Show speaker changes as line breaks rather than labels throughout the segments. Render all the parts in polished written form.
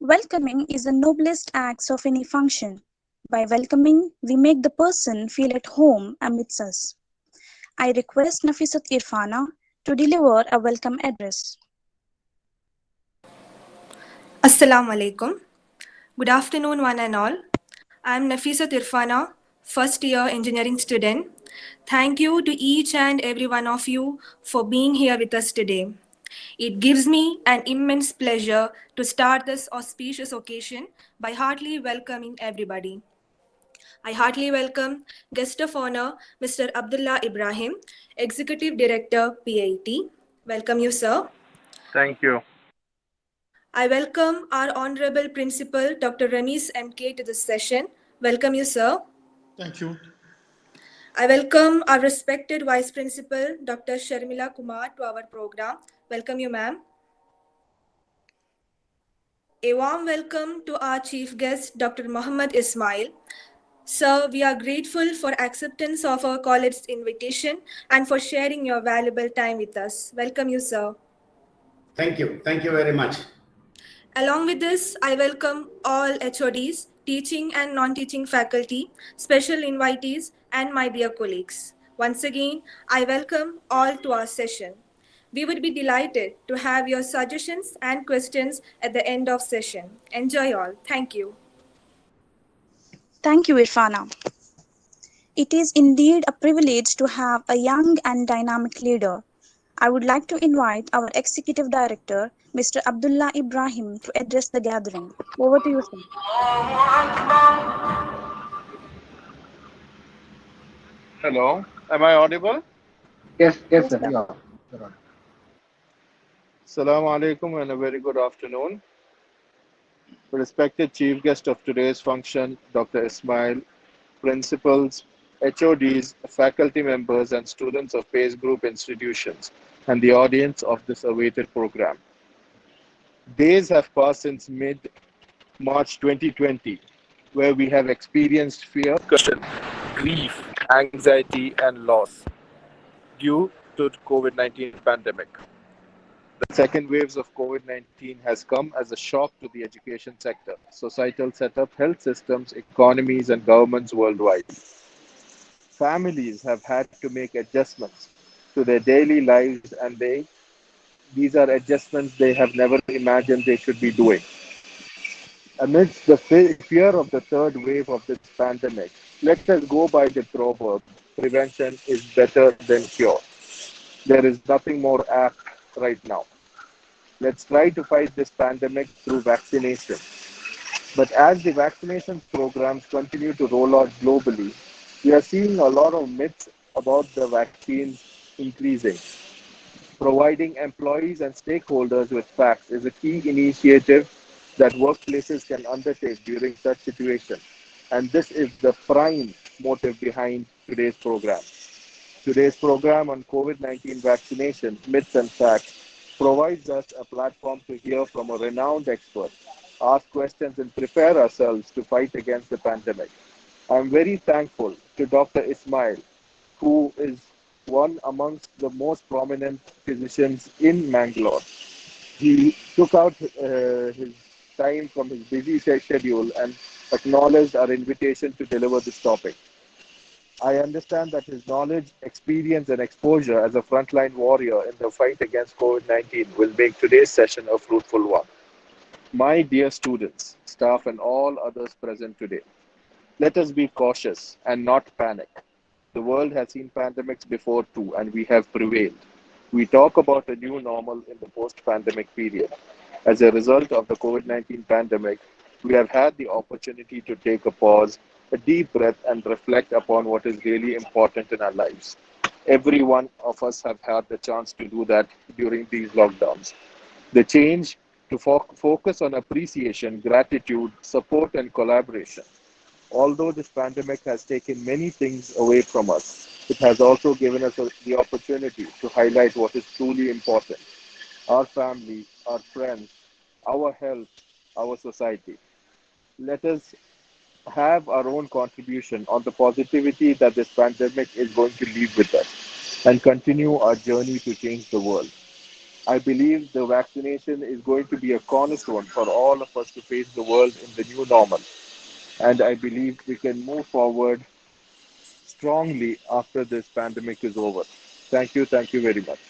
Welcoming is the noblest act of any function. By welcoming, we make the person feel at home amidst us. I request Nafisat Irfana to deliver a welcome address.
Assalamu alaikum. Good afternoon, one and all. I am Nafisat Irfana, first year engineering student. Thank you to each and every one of you for being here with us today. It gives me an immense pleasure to start this auspicious occasion by heartily welcoming everybody. I heartily welcome guest of honor, Mr. Abdulla Ibrahim, Executive Director, PAET. Welcome you, sir.
Thank you.
I welcome our Honorable Principal, Dr. Ramis M.K, to this session. Welcome you, sir.
Thank you.
I welcome our respected Vice Principal, Dr. Sharmila Kumari, to our program. Welcome you, ma'am. A warm welcome to our Chief Guest, Dr. Mohammed Ismail. Sir, we are grateful for acceptance of our college's invitation and for sharing your valuable time with us. Welcome you, sir.
Thank you. Thank you very much.
Along with this, I welcome all HODs, teaching and non-teaching faculty, special invitees, and my dear colleagues. Once again, I welcome all to our session. We would be delighted to have your suggestions and questions at the end of session. Enjoy all. Thank you.
Thank you, Irfana. It is indeed a privilege to have a young and dynamic leader. I would like to invite our Executive Director, Mr. Abdulla Ibrahim, to address the gathering. Over to you, sir.
Hello, am I audible?
Yes,
Yes,
sir.
sir.
Yeah.
Assalamu alaikum and a very good afternoon. Respected chief guest of today's function, Dr. Ismail, principals, HODs, faculty members, and students of PACE group institutions, and the audience of this awaited program. Days have passed since mid-March 2020, where we have experienced fear, grief, anxiety, and loss due to COVID-19 pandemic. The second waves of COVID-19 has come as a shock to the education sector, societal setup, health systems, economies, and governments worldwide. Families have had to make adjustments to their daily lives, and these are adjustments they have never imagined they should be doing. Amidst the fear of the third wave of this pandemic, let us go by the proverb, prevention is better than cure. There is nothing more apt right now. Let's try to fight this pandemic through vaccination. But as the vaccination programs continue to roll out globally, we are seeing a lot of myths about the vaccines increasing. Providing employees and stakeholders with facts is a key initiative that workplaces can undertake during such situations. And this is the prime motive behind today's program. Today's program on COVID-19 vaccination, myths and facts, provides us a platform to hear from a renowned expert, ask questions, and prepare ourselves to fight against the pandemic. I'm very thankful to Dr. Ismail, who is one amongst the most prominent physicians in Mangalore. He took out his time from his busy schedule and acknowledged our invitation to deliver this topic. I understand that his knowledge, experience, and exposure as a frontline warrior in the fight against COVID-19 will make today's session a fruitful one. My dear students, staff, and all others present today, let us be cautious and not panic. The world has seen pandemics before too, and we have prevailed. We talk about a new normal in the post-pandemic period. As a result of the COVID-19 pandemic, we have had the opportunity to take a pause, a deep breath, and reflect upon what is really important in our lives. Every one of us have had the chance to do that during these lockdowns. The change to focus on appreciation, gratitude, support, and collaboration. Although this pandemic has taken many things away from us, it has also given us the opportunity to highlight what is truly important: our family, our friends, our health, our society. Let us have our own contribution on the positivity that this pandemic is going to leave with us and continue our journey to change the world. I believe the vaccination is going to be a cornerstone for all of us to face the world in the new normal. And I believe we can move forward strongly after this pandemic is over. Thank you. Thank you very much.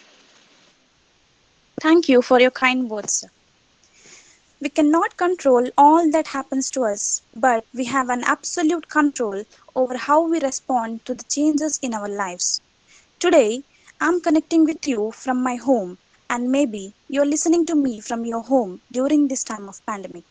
Thank you for your kind words, sir. We cannot control all that happens to us, but we have an absolute control over how we respond to the changes in our lives. Today, I'm connecting with you from my home, and maybe you're listening to me from your home during this time of pandemic.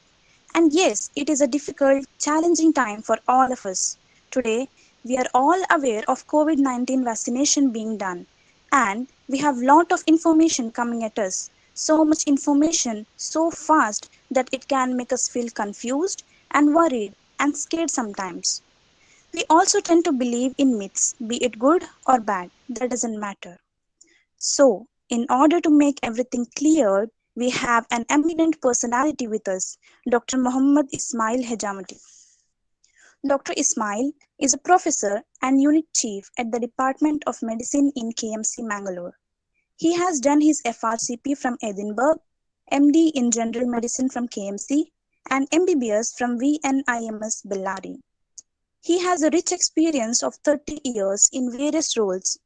And yes, it is a difficult, challenging time for all of us. Today, we are all aware of COVID-19 vaccination being done, and we have lot of information coming at us. So much information, so fast that it can make us feel confused and worried and scared sometimes. We also tend to believe in myths, be it good or bad, that doesn't matter. So, in order to make everything clear, we have an eminent personality with us, Dr. Mohammed Ismail H MBBS. Dr. Ismail is a professor and unit chief at the Department of Medicine in KMC Mangalore. He has done his FRCP from Edinburgh, MD in General Medicine from KMC, and MBBS from VNIMS Bellary. He has a rich experience of 30 years in various roles.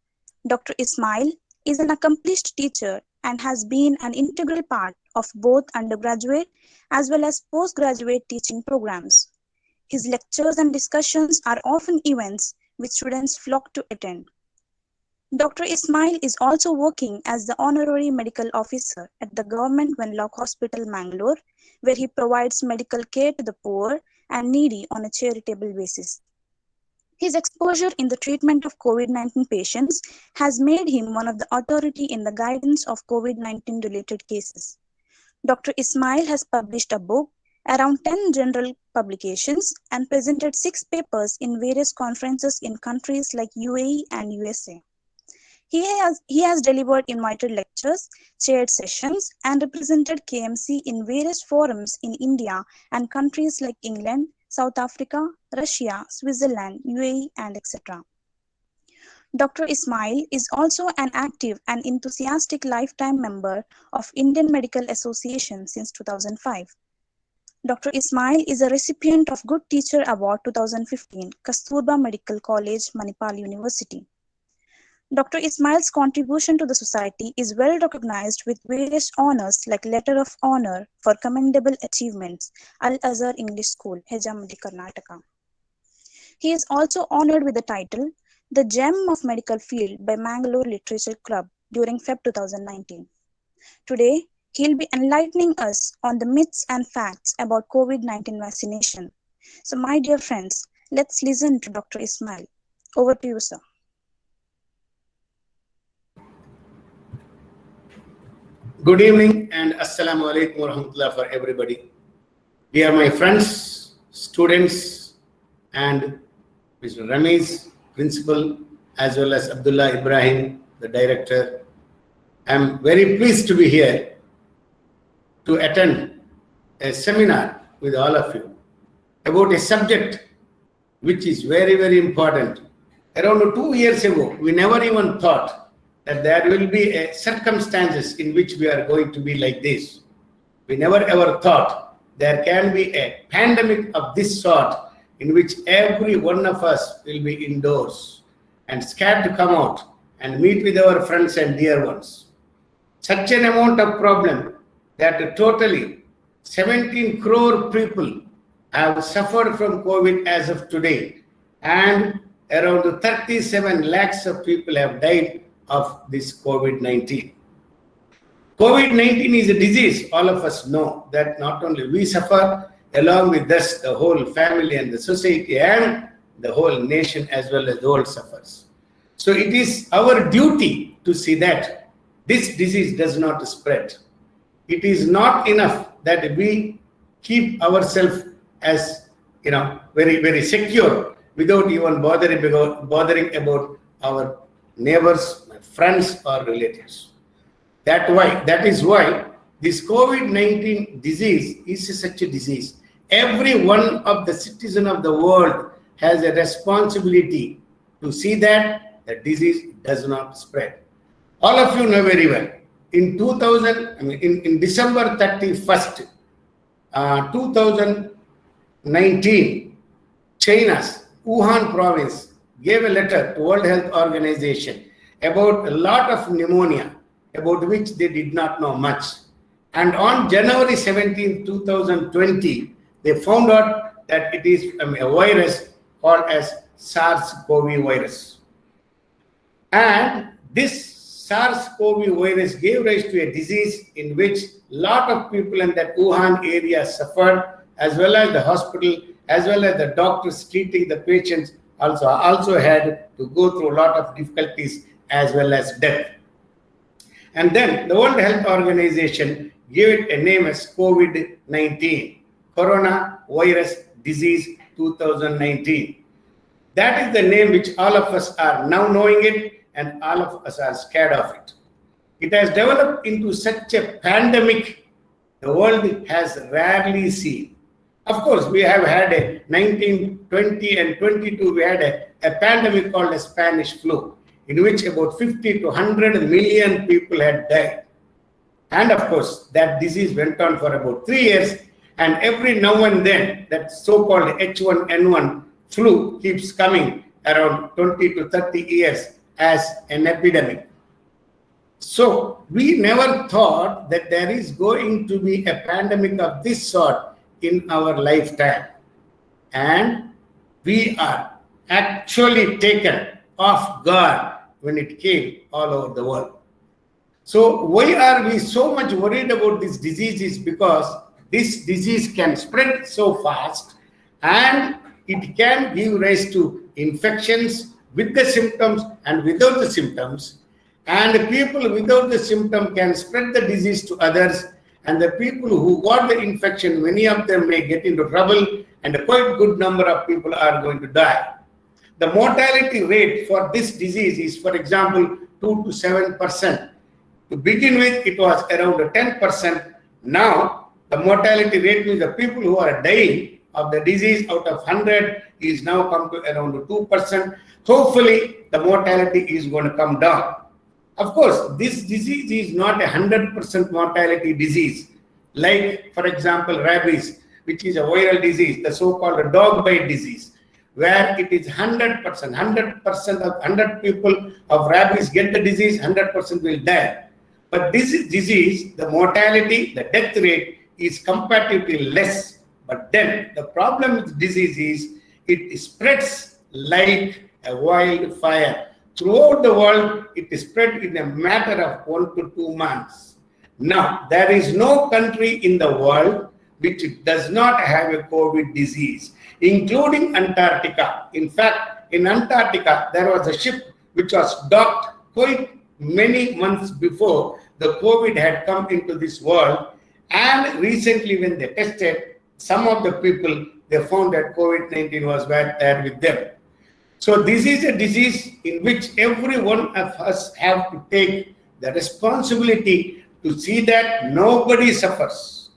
Dr. Ismail is an accomplished teacher and has been an integral part of both undergraduate as well as postgraduate teaching programs. His lectures and discussions are often events which students flock to attend. Dr. Ismail is also working as the Honorary Medical Officer at the Government Wenlock Hospital, Mangalore, where he provides medical care to the poor and needy on a charitable basis. His exposure in the treatment of COVID-19 patients has made him one of the authority in the guidance of COVID-19 related cases. Dr. Ismail has published a book, around 10 general publications, and presented 6 papers in various conferences in countries like UAE and USA. He has delivered invited lectures, chaired sessions, and represented KMC in various forums in India and countries like England, South Africa, Russia, Switzerland, UAE, and etc. Dr. Ismail is also an active and enthusiastic lifetime member of Indian Medical Association since 2005. Dr. Ismail is a recipient of Good Teacher Award 2015, Kasturba Medical College, Manipal University. Dr. Ismail's contribution to the society is well recognized with various honors like Letter of Honor for Commendable Achievements, Al-Azhar English School, Hejamadi, Karnataka. He is also honored with the title, The Gem of Medical Field by Mangalore Literature Club during Feb 2019. Today, he'll be enlightening us on the myths and facts about COVID-19 vaccination. So my dear friends, let's listen to Dr. Ismail. Over to you, sir.
Good evening and Assalamu alaikum wa rahmatullah for everybody. Dear my friends, students, and Mr. Ramis, Principal, as well as Abdulla Ibrahim, the Director. I am very pleased to be here to attend a seminar with all of you about a subject which is very, very important. Around 2 years ago, we never even thought that there will be circumstances in which we are going to be like this. We never ever thought there can be a pandemic of this sort in which every one of us will be indoors and scared to come out and meet with our friends and dear ones. Such an amount of problem that totally 17 crore people have suffered from COVID as of today, and around 37 lakhs of people have died of this COVID-19. COVID-19 is a disease. All of us know that not only we suffer, along with us, the whole family and the society and the whole nation as well as the world suffers. So it is our duty to see that this disease does not spread. It is not enough that we keep ourselves as very, very secure without even bothering about our neighbors, friends or relatives. That is why this COVID-19 disease is such a disease. Every one of the citizens of the world has a responsibility to see that the disease does not spread. All of you know very well in 2000, in December 31st, 2019, China's Wuhan province gave a letter to World Health Organization about a lot of pneumonia, about which they did not know much. And on January 17, 2020, they found out that it is a virus called as SARS-CoV virus. And this SARS-CoV virus gave rise to a disease in which a lot of people in that Wuhan area suffered, as well as the hospital, as well as the doctors treating the patients also had to go through a lot of difficulties as well as death. And then the World Health Organization gave it a name as COVID-19, Coronavirus Disease 2019. That is the name which all of us are now knowing it, and all of us are scared of it. It has developed into such a pandemic the world has rarely seen. Of course, we have had a 1920 and 22, we had a pandemic called a Spanish flu, in which about 50 to 100 million people had died. And of course, that disease went on for about 3 years, and every now and then, that so-called H1N1 flu keeps coming around 20 to 30 years as an epidemic. So we never thought that there is going to be a pandemic of this sort in our lifetime. And we are actually taken off guard when it came all over the world. So why are we so much worried about this disease? Is because this disease can spread so fast, and it can give rise to infections with the symptoms and without the symptoms. And the people without the symptom can spread the disease to others. And the people who got the infection, many of them may get into trouble, and a quite good number of people are going to die. The mortality rate for this disease is, for example, 2 to 7%. To begin with, it was around 10%. Now, the mortality rate means the people who are dying of the disease out of 100 is now come to around 2%. Hopefully, the mortality is going to come down. Of course, this disease is not a 100% mortality disease. Like, for example, rabies, which is a viral disease, the so-called dog bite disease, where it is 100%, 100% of 100 people of rabies get the disease, 100% will die. But this disease, the mortality, the death rate is comparatively less. But then the problem with disease is it spreads like a wildfire. Throughout the world, it is spread in a matter of 1 to 2 months. Now, there is no country in the world which does not have a COVID disease, including Antarctica. In fact, in Antarctica, there was a ship which was docked quite many months before the COVID had come into this world. And recently, when they tested some of the people, they found that COVID-19 was there with them. So this is a disease in which every one of us have to take the responsibility to see that nobody suffers.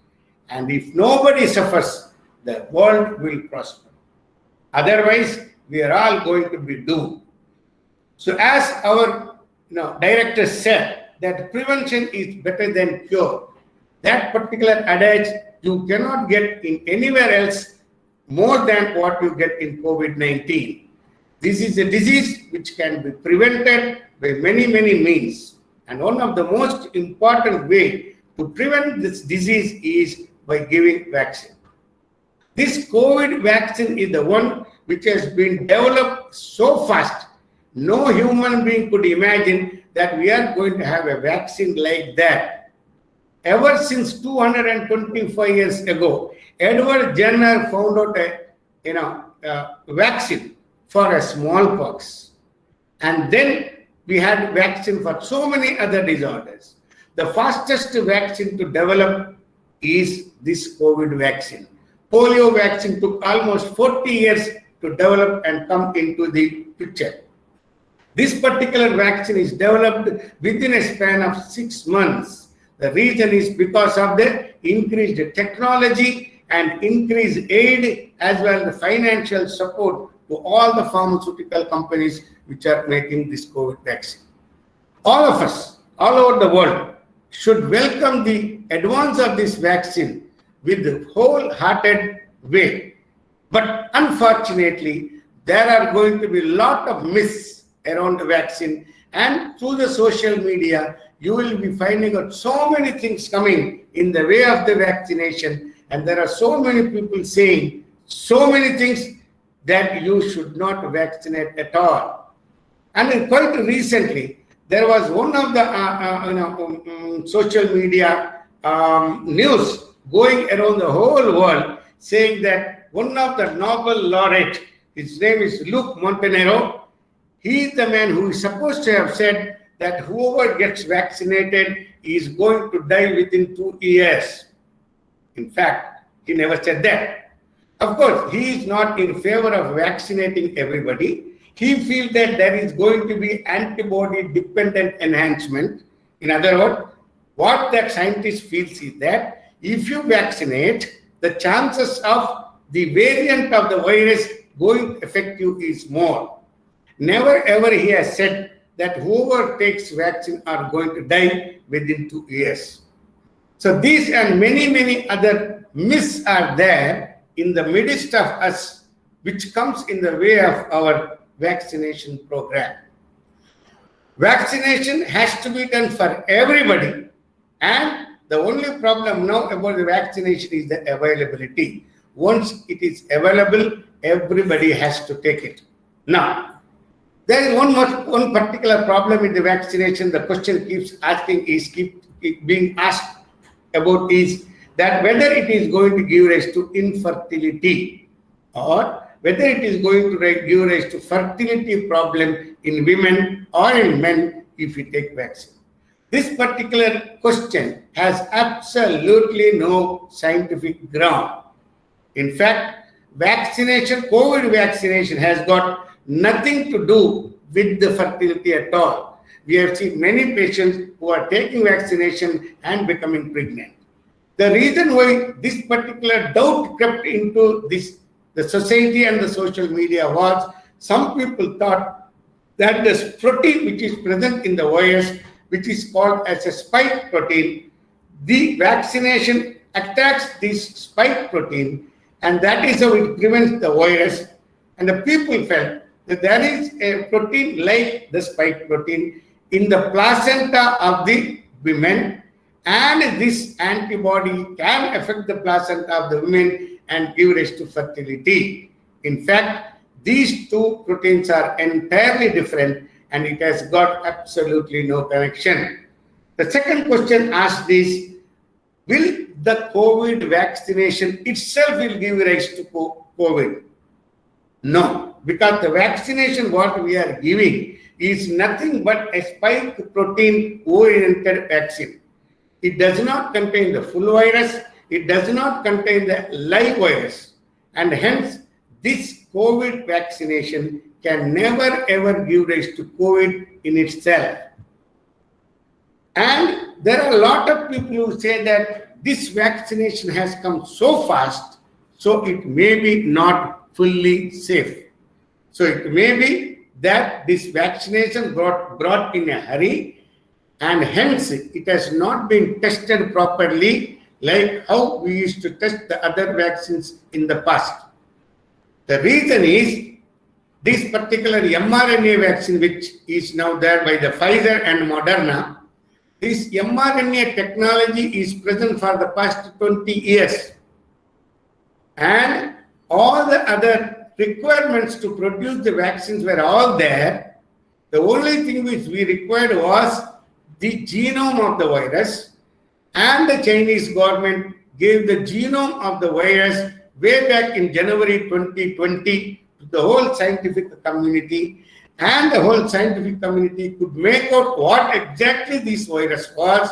And if nobody suffers, the world will prosper. Otherwise, we are all going to be doomed. So as our director said, that prevention is better than cure. That particular adage you cannot get in anywhere else more than what you get in COVID-19. This is a disease which can be prevented by many, many means. And one of the most important way to prevent this disease is by giving vaccine. This COVID vaccine is the one which has been developed so fast. No human being could imagine that we are going to have a vaccine like that. Ever since 225 years ago, Edward Jenner found out a vaccine for a smallpox. And then we had vaccine for so many other disorders. The fastest vaccine to develop is this COVID vaccine. Polio vaccine took almost 40 years to develop and come into the picture. This particular vaccine is developed within a span of 6 months. The reason is because of the increased technology and increased aid as well as the financial support to all the pharmaceutical companies which are making this COVID vaccine. All of us, all over the world, should welcome the advance of this vaccine with a wholehearted way. But unfortunately, there are going to be a lot of myths around the vaccine, and through the social media, you will be finding out so many things coming in the way of the vaccination, and there are so many people saying so many things that you should not vaccinate at all. And quite recently, there was one of the social media news going around the whole world saying that one of the Nobel laureate, his name is Luke Montenegro, he is the man who is supposed to have said that whoever gets vaccinated is going to die within 2 years. In fact, he never said that. Of course, he is not in favor of vaccinating everybody. He feels that there is going to be antibody-dependent enhancement. In other words, what that scientist feels is that if you vaccinate, the chances of the variant of the virus going to affect you is more. Never ever he has said that whoever takes vaccine are going to die within 2 years. So these and many other myths are there in the midst of us, which comes in the way of our vaccination program. Vaccination has to be done for everybody, and the only problem now about the vaccination is the availability. Once it is available, everybody has to take it. Now, there is one particular problem in the vaccination. The question keeps being asked about is that whether it is going to give rise to infertility or whether it is going to give rise to fertility problem in women or in men if we take vaccine. This particular question has absolutely no scientific ground. In fact, vaccination, COVID vaccination has got nothing to do with the fertility at all. We have seen many patients who are taking vaccination and becoming pregnant. The reason why this particular doubt crept into the society and the social media was some people thought that this protein which is present in the virus, which is called as a spike protein, the vaccination attacks this spike protein, and that is how it prevents the virus. And the people felt that there is a protein like the spike protein in the placenta of the women, and this antibody can affect the placenta of the women and give rise to fertility. In fact, these two proteins are entirely different, and it has got absolutely no connection. The second question asked is, will the COVID vaccination itself will give rise to COVID? No, because the vaccination what we are giving is nothing but a spike protein oriented vaccine. It does not contain the full virus, it does not contain the live virus, and hence this COVID vaccination can never ever give rise to COVID in itself. And there are a lot of people who say that this vaccination has come so fast, so it may be not fully safe. So it may be that this vaccination brought in a hurry, and hence it has not been tested properly like how we used to test the other vaccines in the past. The reason is this particular mRNA vaccine, which is now there by the Pfizer and Moderna, this mRNA technology is present for the past 20 years. And all the other requirements to produce the vaccines were all there. The only thing which we required was the genome of the virus, and the Chinese government gave the genome of the virus way back in January 2020 to the whole scientific community, and the whole scientific community could make out what exactly this virus was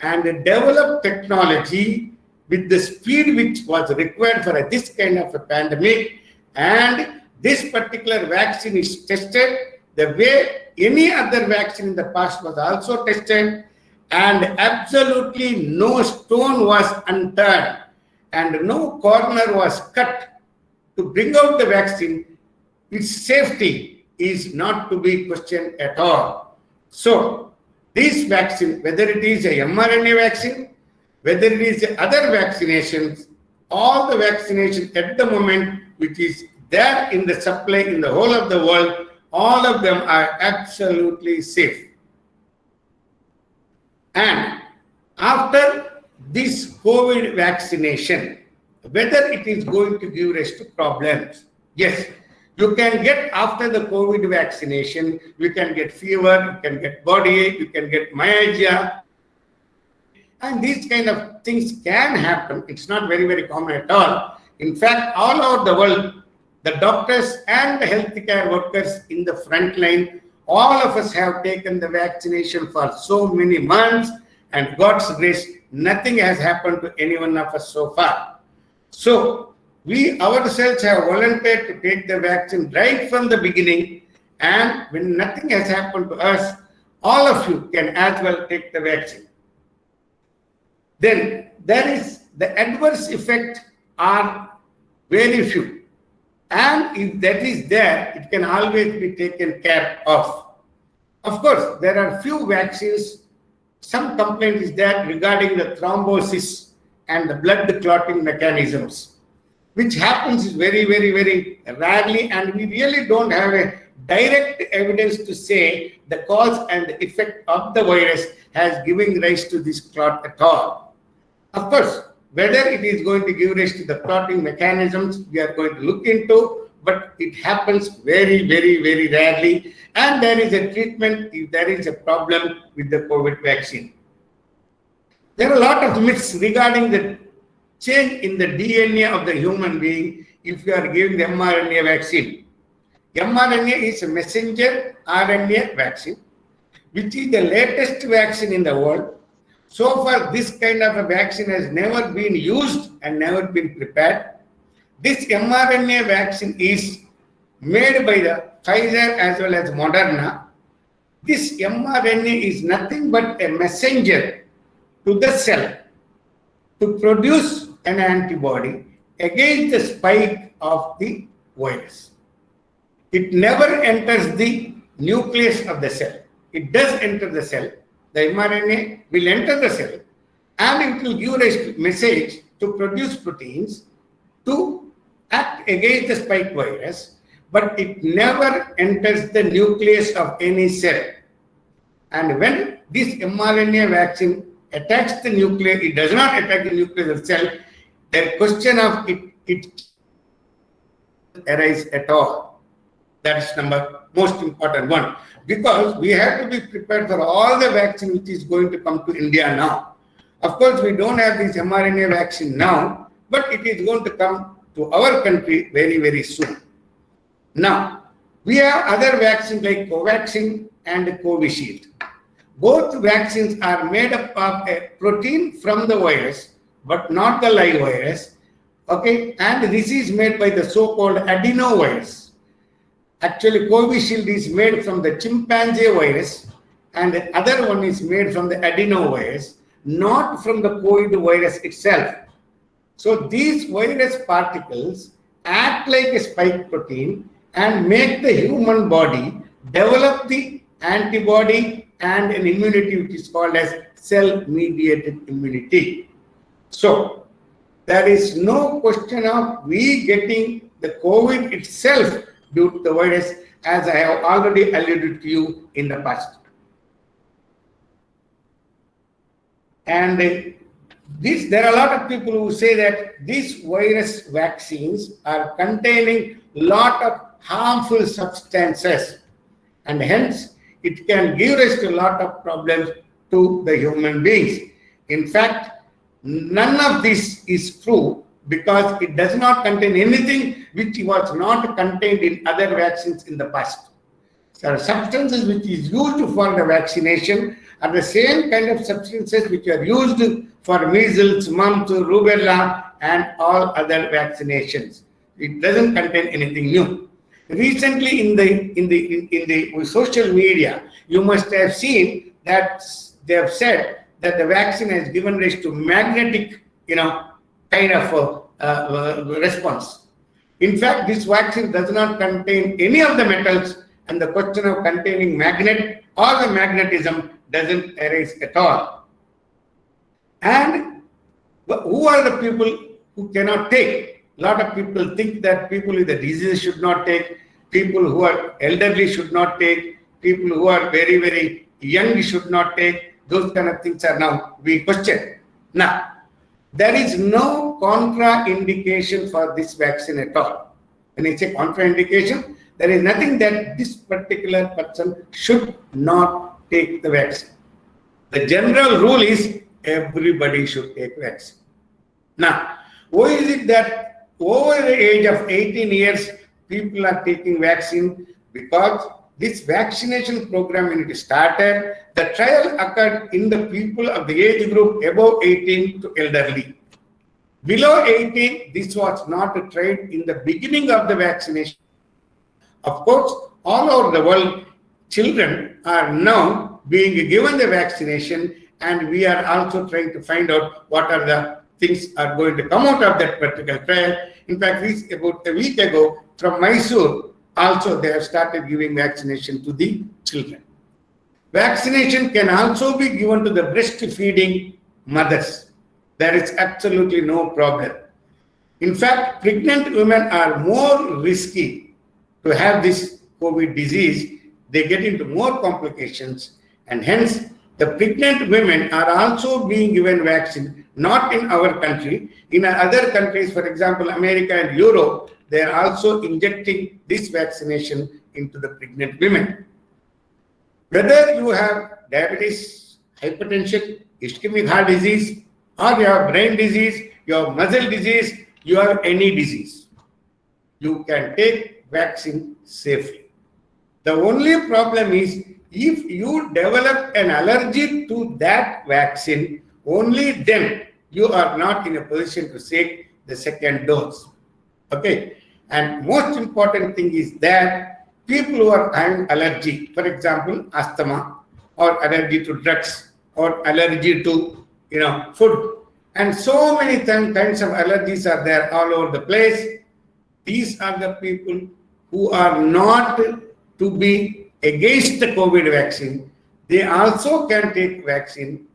and develop technology with the speed which was required for this kind of a pandemic. And this particular vaccine is tested the way any other vaccine in the past was also tested, and absolutely no stone was unturned and no corner was cut to bring out the vaccine. Its safety is not to be questioned at all. So This vaccine, whether it is a mRNA vaccine, whether it is other vaccinations, all the vaccinations at the moment which is there in the supply in the whole of the world, all of them are absolutely safe. And after this COVID vaccination, whether it is going to give rise to problems, yes, you can get after the COVID vaccination, you can get fever, you can get body ache, you can get myalgia, and these kind of things can happen. It's not very, very common at all. In fact, all over the world, the doctors and the healthcare workers in the front line, all of us have taken the vaccination for so many months, and God's grace, nothing has happened to any one of us so far. So we ourselves have volunteered to take the vaccine right from the beginning, and when nothing has happened to us, all of you can as well take the vaccine. Then there is the adverse effect are very few. And if that is there, it can always be taken care of. Of course, there are few vaccines, some complaint is there regarding the thrombosis and the blood clotting mechanisms, which happens very, very, very rarely, and we really don't have a direct evidence to say the cause and the effect of the virus has given rise to this clot at all. Of course, whether it is going to give rise to the clotting mechanisms, we are going to look into, but it happens very, very, very rarely. And there is a treatment if there is a problem with the COVID vaccine. There are a lot of myths regarding the change in the DNA of the human being if you are giving the mRNA vaccine. mRNA is a messenger RNA vaccine, which is the latest vaccine in the world. So far, this kind of a vaccine has never been used and never been prepared. This mRNA vaccine is made by the Pfizer as well as Moderna. This mRNA is nothing but a messenger to the cell to produce an antibody against the spike of the virus. It never enters the nucleus of the cell. It does enter the cell. The mRNA will enter the cell and it will give a message to produce proteins to act against the spike virus, but it never enters the nucleus of any cell. And when this mRNA vaccine attacks the nucleus, it does not attack the nucleus of the cell. The question of it arises at all. That is most important one, because we have to be prepared for all the vaccine which is going to come to India now. Of course, we don't have this mRNA vaccine now, but it is going to come to our country very, very soon. Now, we have other vaccines like Covaxin and Covishield. Both vaccines are made up of a protein from the virus, but not the live virus. Okay, and this is made by the so-called adenovirus. Actually, Covishield is made from the chimpanzee virus, and the other one is made from the adenovirus, not from the COVID virus itself. So these virus particles act like a spike protein and make the human body develop the antibody and an immunity which is called as cell-mediated immunity. So there is no question of we getting the COVID itself due to the virus, as I have already alluded to you in the past. And there are a lot of people who say that these virus vaccines are containing a lot of harmful substances, and hence it can give rise to a lot of problems to the human beings. In fact, none of this is true, because it does not contain anything which was not contained in other vaccines in the past. So substances which is used for the vaccination are the same kind of substances which are used for measles, mumps, rubella, and all other vaccinations. It doesn't contain anything new. Recently, in the social media, you must have seen that they have said that the vaccine has given rise to magnetic, kind of response. In fact, this vaccine does not contain any of the metals, and the question of containing magnet or the magnetism doesn't arise at all. And who are the people who cannot take? A lot of people think that people with the disease should not take, people who are elderly should not take, people who are very, very young should not take. Those kind of things are now being questioned. Now, there is no contraindication for this vaccine at all. When I say contraindication, there is nothing that this particular person should not take the vaccine. The general rule is everybody should take vaccine. Now, why is it that over the age of 18 years, people are taking vaccine? Because this vaccination program, when it started, the trial occurred in the people of the age group above 18 to elderly. Below 18, this was not tried in the beginning of the vaccination. Of course, all over the world, children are now being given the vaccination, and we are also trying to find out what are the things are going to come out of that particular trial. In fact, about a week ago, from Mysore, also they have started giving vaccination to the children. Vaccination can also be given to the breastfeeding mothers. There is absolutely no problem. In fact, pregnant women are more risky to have this COVID disease. They get into more complications, and hence the pregnant women are also being given vaccine, not in our country. In other countries, for example, America and Europe, they are also injecting this vaccination into the pregnant women. Whether you have diabetes, hypertension, ischemic heart disease, or you have brain disease, you have muscle disease, you have any disease, you can take vaccine safely. The only problem is if you develop an allergy to that vaccine, only then you are not in a position to take the second dose. Okay. And most important thing is that people who are having allergy, for example, asthma or allergy to drugs or allergy to food, and so many kinds of allergies are there all over the place. These are the people who are not to be against the COVID vaccine. They also can take vaccine,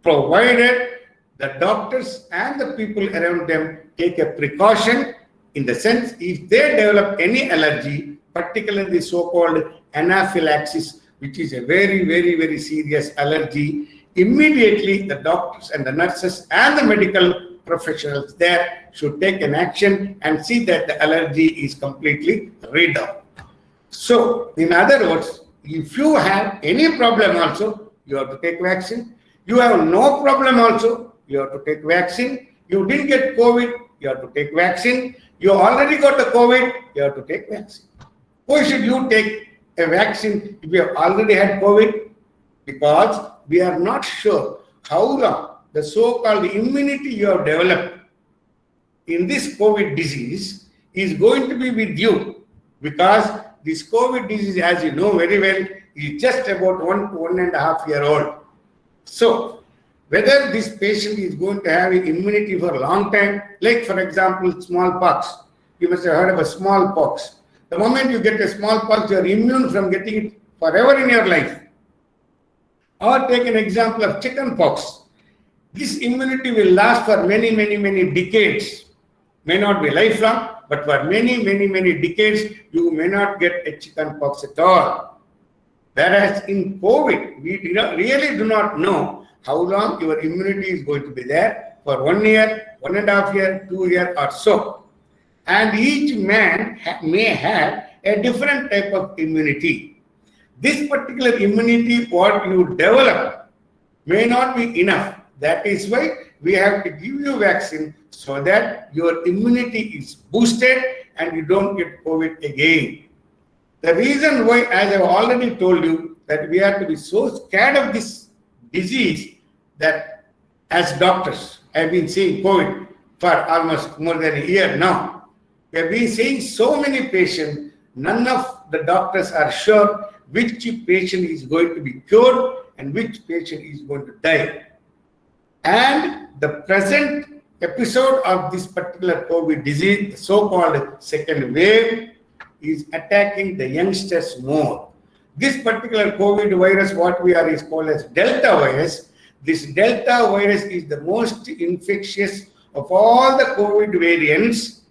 provided the doctors and the people around them take a precaution. In the sense, if they develop any allergy, particularly the so-called anaphylaxis, which is a very, very, very serious allergy, immediately the doctors and the nurses and the medical professionals there should take an action and see that the allergy is completely rid of. So, in other words, if you have any problem also, you have to take vaccine. You have no problem also, you have to take vaccine. You didn't get COVID, you have to take vaccine. You already got the COVID, you have to take vaccine. Why should you take a vaccine if you have already had COVID? Because we are not sure how long the so-called immunity you have developed in this COVID disease is going to be with you. Because this COVID disease, as you know very well, is just about 1 to 1.5 year old. So, whether this patient is going to have immunity for a long time, like for example, smallpox. You must have heard of a smallpox. The moment you get a smallpox, you are immune from getting it forever in your life. Or take an example of chickenpox. This immunity will last for many, many, many decades. May not be lifelong, but for many, many, many decades, you may not get a chickenpox at all. Whereas in COVID, we really do not know how long your immunity is going to be there, for 1 year, 1.5 year, 2 years or so. And each man may have a different type of immunity. This particular immunity, what you develop, may not be enough. That is why we have to give you vaccine so that your immunity is boosted and you don't get COVID again. The reason why, as I've already told you, that we have to be so scared of this disease that as doctors, I've been seeing COVID for almost more than a year now. We have been seeing so many patients, none of the doctors are sure which patient is going to be cured and which patient is going to die. And the present episode of this particular COVID disease, the so-called second wave, is attacking the youngsters more. This particular COVID virus, what we are is called as Delta virus. This Delta virus is the most infectious of all the COVID variants.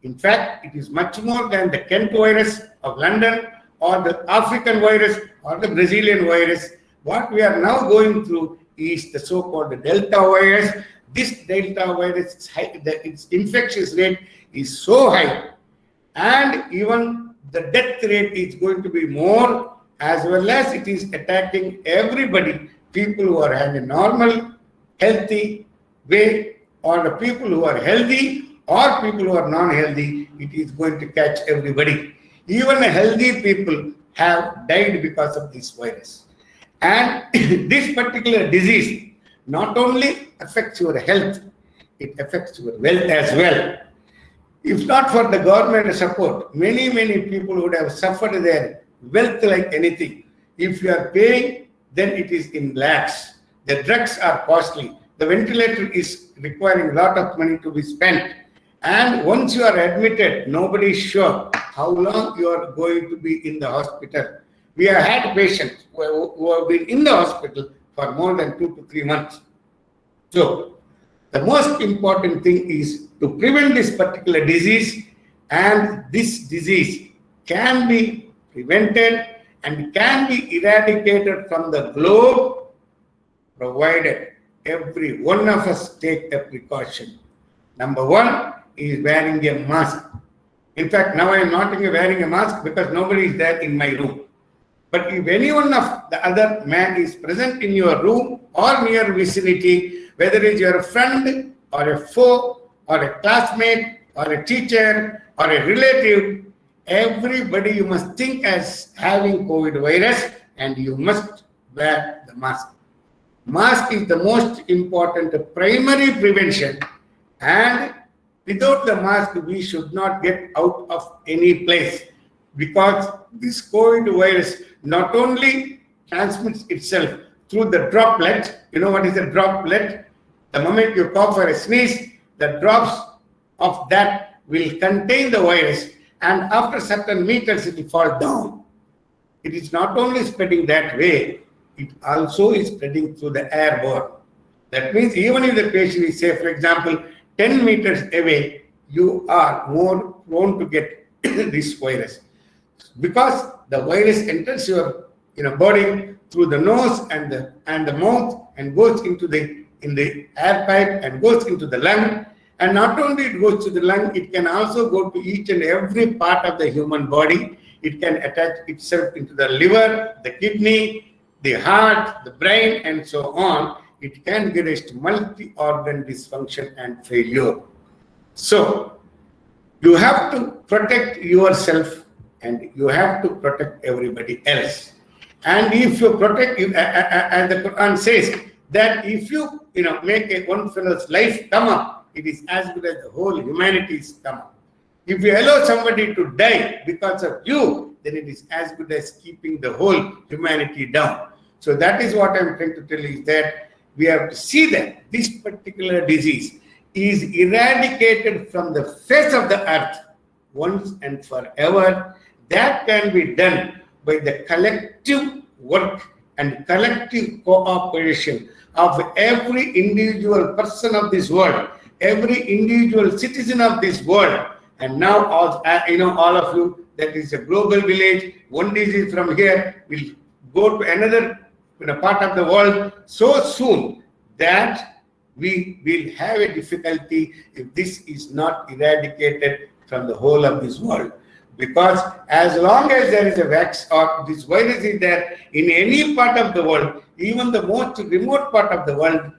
In fact, it is much more than the Kent virus of London or the African virus or the Brazilian virus. What we are now going through is the so-called Delta virus. This Delta virus, its infectious rate is so high, and even the death rate is going to be more, as well as it is attacking everybody, people who are having a normal, healthy way, or the people who are healthy or people who are non-healthy. It is going to catch everybody. Even healthy people have died because of this virus. And this particular disease not only affects your health, it affects your wealth as well. If not for the government support, many people would have suffered their wealth like anything. If you are paying, then it is in lakhs. The drugs are costly. The ventilator is requiring a lot of money to be spent. And once you are admitted, nobody is sure how long you are going to be in the hospital. We have had patients who have been in the hospital for more than 2 to 3 months. So, the most important thing is to prevent this particular disease, and this disease can be prevented and can be eradicated from the globe, provided every one of us take a precaution. Number one is wearing a mask. In fact, now I am not wearing a mask because nobody is there in my room. But if any one of the other man is present in your room or near vicinity, whether it's your friend or a foe or a classmate or a teacher or a relative, everybody you must think as having COVID virus, and you must wear the mask. Mask is the most important primary prevention, and without the mask we should not get out of any place, because this COVID virus not only transmits itself through the droplet. You know what is a droplet? The moment you cough or sneeze, the drops of that will contain the virus, and after certain meters it will fall down. It is not only spreading that way, it also is spreading through the airborne. That means even if the patient is, say, for example, 10 meters away, you are more prone to get this virus, because the virus enters your body through the nose and the mouth and goes into the air pipe and goes into the lung. And not only it goes to the lung, it can also go to each and every part of the human body. It can attach itself into the liver, the kidney, the heart, the brain, and so on. It can get a multi-organ dysfunction and failure. So you have to protect yourself and you have to protect everybody else. And if you protect, as the Quran says, that if you make one fellow's life come up, it is as good as the whole humanity's come up. If you allow somebody to die because of you, then it is as good as keeping the whole humanity down. So that is what I'm trying to tell you, is that we have to see that this particular disease is eradicated from the face of the earth once and forever. That can be done by the collective work and collective cooperation of every individual person of this world, every individual citizen of this world. And now, all of you, that is a global village. One disease from here will go to another part of the world so soon that we will have a difficulty if this is not eradicated from the whole of this world. Because as long as there is a vaccine or this virus is there in any part of the world, even the most remote part of the world,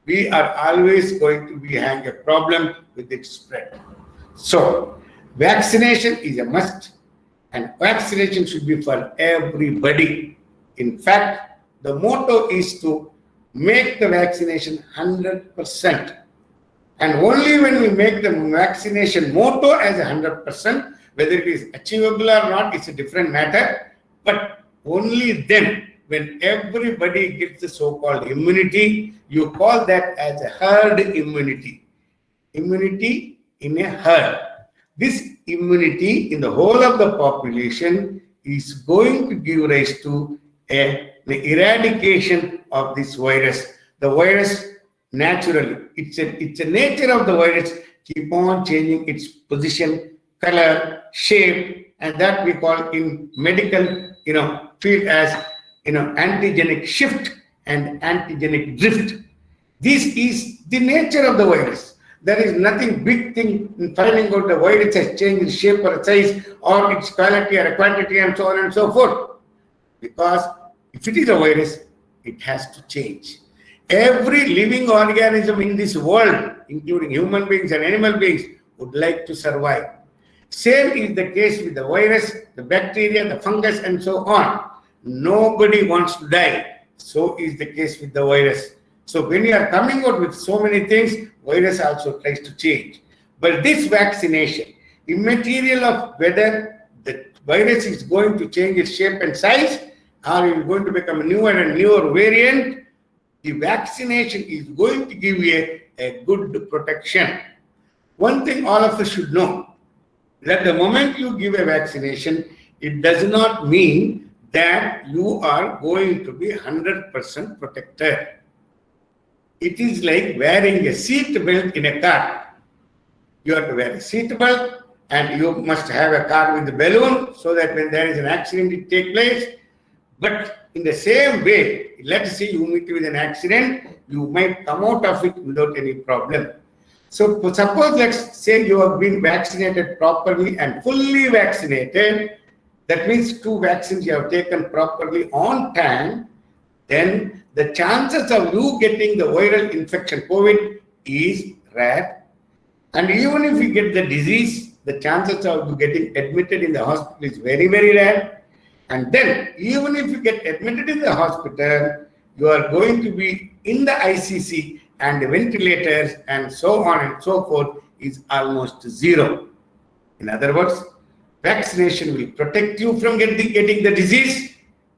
we are always going to be having a problem with its spread. So vaccination is a must, and vaccination should be for everybody. In fact, the motto is to make the vaccination 100%. And only when we make the vaccination motto as 100%, whether it is achievable or not, it's a different matter. But only then, when everybody gets the so-called immunity, you call that as a herd immunity. Immunity in a herd. This immunity in the whole of the population is going to give rise to the eradication of this virus. The virus naturally, it's a nature of the virus, keep on changing its position, color, shape, and that we call in medical field as antigenic shift and antigenic drift. This is the nature of the virus. There is nothing big thing in finding out the virus has changed its shape or size or its quality or quantity and so on and so forth. Because if it is a virus, it has to change. Every living organism in this world, including human beings and animal beings, would like to survive. Same is the case with the virus, the bacteria, the fungus, and so on. Nobody wants to die. So is the case with the virus. So when you are coming out with so many things, virus also tries to change. But this vaccination, immaterial of whether the virus is going to change its shape and size, or it is going to become a newer and newer variant, the vaccination is going to give you a good protection. One thing all of us should know, that the moment you give a vaccination, it does not mean that you are going to be 100% protected. It is like wearing a seat belt in a car. You have to wear a seat belt and you must have a car with a balloon so that when there is an accident, it takes place. But in the same way, let's say you meet with an accident, you might come out of it without any problem. So suppose let's say you have been vaccinated properly and fully vaccinated. That means 2 vaccines you have taken properly on time. Then the chances of you getting the viral infection, COVID, is rare. And even if you get the disease, the chances of you getting admitted in the hospital is very, very rare. And then, even if you get admitted in the hospital, you are going to be in the ICC and the ventilators and so on and so forth is almost zero. In other words, vaccination will protect you from getting the disease,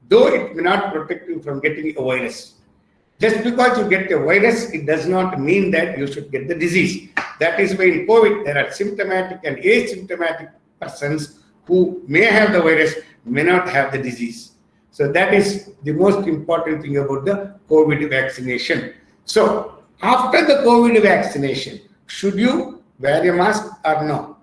though it may not protect you from getting a virus. Just because you get a virus, it does not mean that you should get the disease. That is why in COVID, there are symptomatic and asymptomatic persons who may have the virus, may not have the disease. So that is the most important thing about the COVID vaccination. So after the COVID vaccination, should you wear a mask or no?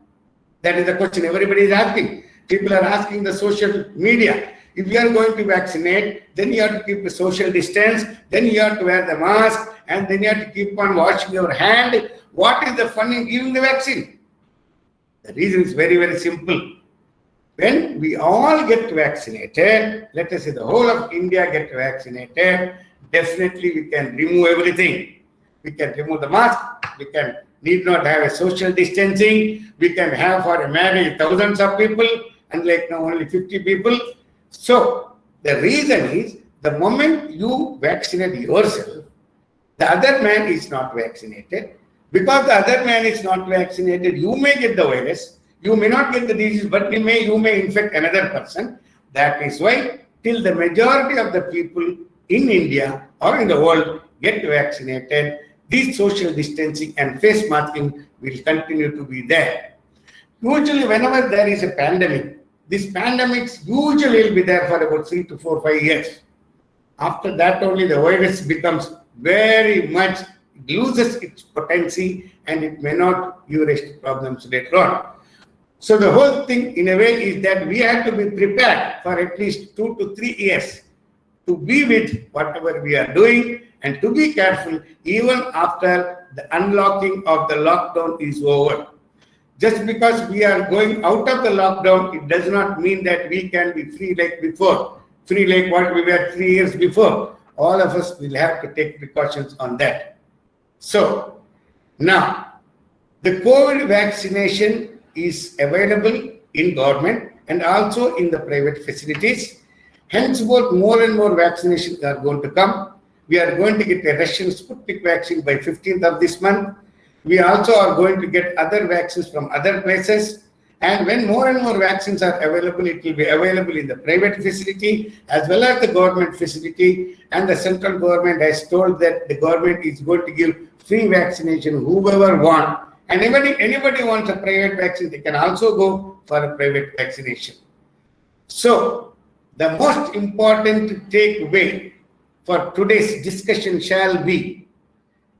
That is the question everybody is asking. People are asking the social media. If you are going to vaccinate, then you have to keep a social distance, then you have to wear the mask, and then you have to keep on washing your hand. What is the fun in giving the vaccine? The reason is very, very simple. When we all get vaccinated, let us say the whole of India get vaccinated, definitely we can remove everything. We can remove the mask, we can need not have a social distancing, we can have for a marriage thousands of people, and like now only 50 people. So the reason is, the moment you vaccinate yourself, the other man is not vaccinated. Because the other man is not vaccinated, you may get the virus, you may not get the disease, but you may infect another person. That is why till the majority of the people in India or in the world get vaccinated, this social distancing and face masking will continue to be there. Usually whenever there is a pandemic, these pandemics usually will be there for about 3 to 4, 5 years. After that only the virus becomes very much, it loses its potency and it may not give rise to problems later on. So the whole thing in a way is that we have to be prepared for at least 2 to 3 years to be with whatever we are doing and to be careful even after the unlocking of the lockdown is over. Just because we are going out of the lockdown, it does not mean that we can be free like before, free like what we were 3 years before. All of us will have to take precautions on that. So now the COVID vaccination is available in government and also in the private facilities. Henceforth, more and more vaccinations are going to come. We are going to get a Russian Sputnik vaccine by 15th of this month. We also are going to get other vaccines from other places. And when more and more vaccines are available, it will be available in the private facility as well as the government facility. And the central government has told that the government is going to give free vaccination whoever wants. And anybody wants a private vaccine, they can also go for a private vaccination. So, the most important takeaway for today's discussion shall be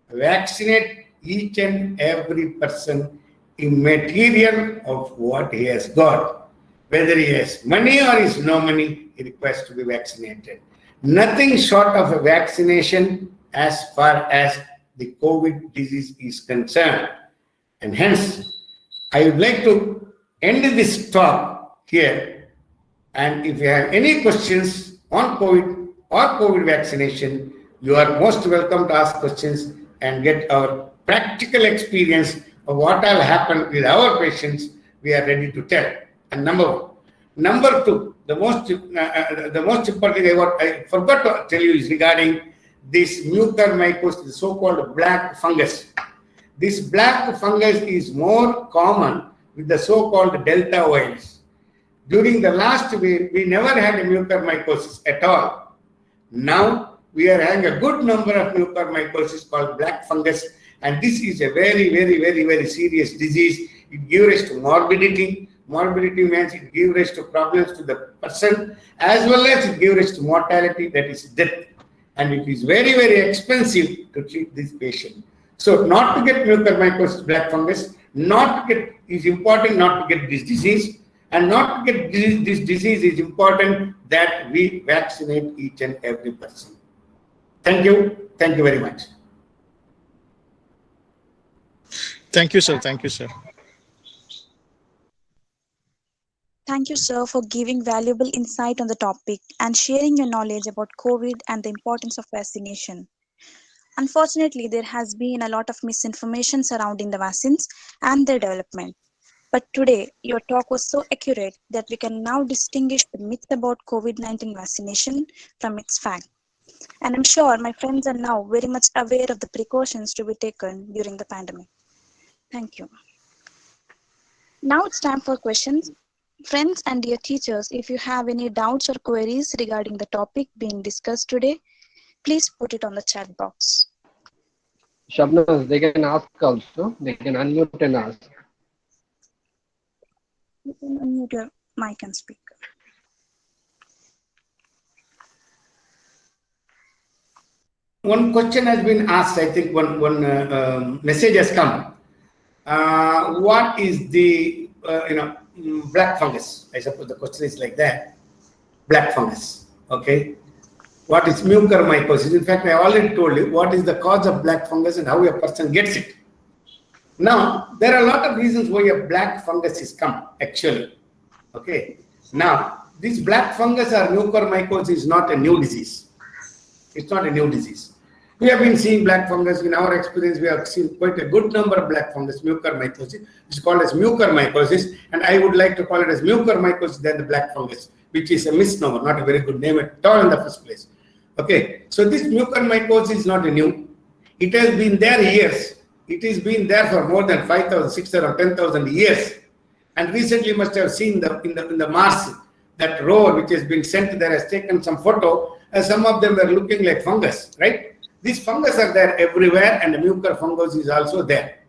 vaccinate each and every person immaterial of what he has got. Whether he has money or is no money, he requires to be vaccinated. Nothing short of a vaccination as far as the COVID disease is concerned. And hence, I would like to end this talk here. And if you have any questions on COVID or COVID vaccination, you are most welcome to ask questions and get our practical experience of what will happen with our patients. We are ready to tell. And number one. Number two, the most important thing I forgot to tell you is regarding this mucormycosis, the so-called black fungus. This black fungus is more common with the so-called delta virus. During the last wave, we never had a mucormycosis at all. Now, we are having a good number of mucormycosis called black fungus, and this is a very serious disease. It gives rise to morbidity. Morbidity means it gives rise to problems to the person, as well as it gives rise to mortality, that is death. And it is very expensive to treat this patient. So not to get mucormycosis black fungus, is important not to get this disease, and not to get this disease is important that we vaccinate each and every person. Thank you. Thank you very much.
Thank you, sir. Thank you, sir.
Thank you, sir, for giving valuable insight on the topic and sharing your knowledge about COVID and the importance of vaccination. Unfortunately, there has been a lot of misinformation surrounding the vaccines and their development. But today, your talk was so accurate that we can now distinguish the myth about COVID-19 vaccination from its fact. And I'm sure my friends are now very much aware of the precautions to be taken during the pandemic. Thank you. Now it's time for questions. Friends and dear teachers, if you have any doubts or queries regarding the topic being discussed today, please put it on the chat box.
Shabnaz, they can ask also. They can unmute and ask.
You can unmute your mic and speak.
One question has been asked. I think one message has come. What is the black fungus? I suppose the question is like that. Black fungus. Okay. What is mucormycosis? In fact, I already told you what is the cause of black fungus and how a person gets it. Now, there are a lot of reasons why a black fungus is come, actually. Okay. Now, this black fungus or mucormycosis is not a new disease. It's not a new disease. We have been seeing black fungus. In our experience, we have seen quite a good number of black fungus, mucormycosis. It's called as mucormycosis, and I would like to call it as mucormycosis than the black fungus, which is a misnomer, not a very good name at all in the first place. Okay, so this mucormycosis is not a new. It has been there years. It has been there for more than 5,000, 6,000, or 10,000 years. And recently, you must have seen in the Mars, that rover which has been sent there has taken some photo, and some of them were looking like fungus, right? These fungus are there everywhere, and the mucor fungus is also there.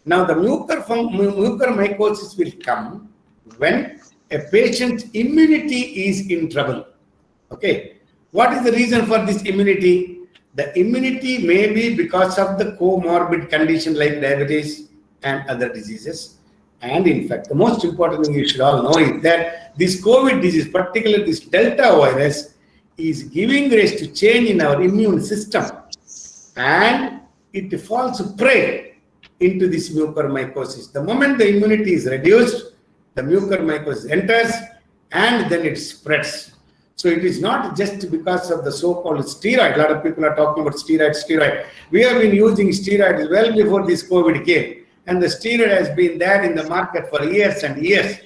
Now, the mucormycosis will come when a patient's immunity is in trouble. Okay. What is the reason for this immunity? The immunity may be because of the comorbid condition like diabetes and other diseases. And in fact, the most important thing you should all know is that this COVID disease, particularly this Delta virus, is giving rise to change in our immune system. And it falls prey into this mucormycosis. The moment the immunity is reduced, the mucormycosis enters and then it spreads. So it is not just because of the so-called steroid. A lot of people are talking about steroid. We have been using steroids well before this COVID came. And the steroid has been there in the market for years and years.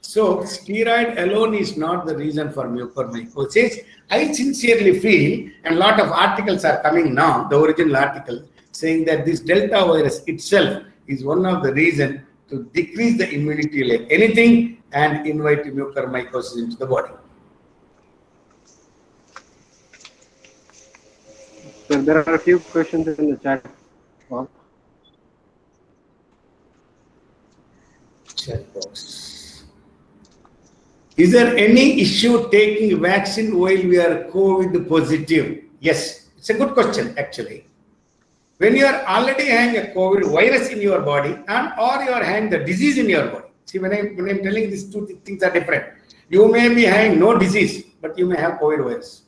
So steroid alone is not the reason for mucormycosis. I sincerely feel, and a lot of articles are coming now, the original article, saying that this Delta virus itself is one of the reasons to decrease the immunity like anything and invite mucormycosis into the body.
So there are a few questions in the chat box.
Chat box. Is there any issue taking vaccine while we are COVID positive? Yes, it's a good question actually. When you are already having a COVID virus in your body and or you are having the disease in your body. See, when I'm telling these two things are different. You may be having no disease, but you may have COVID virus.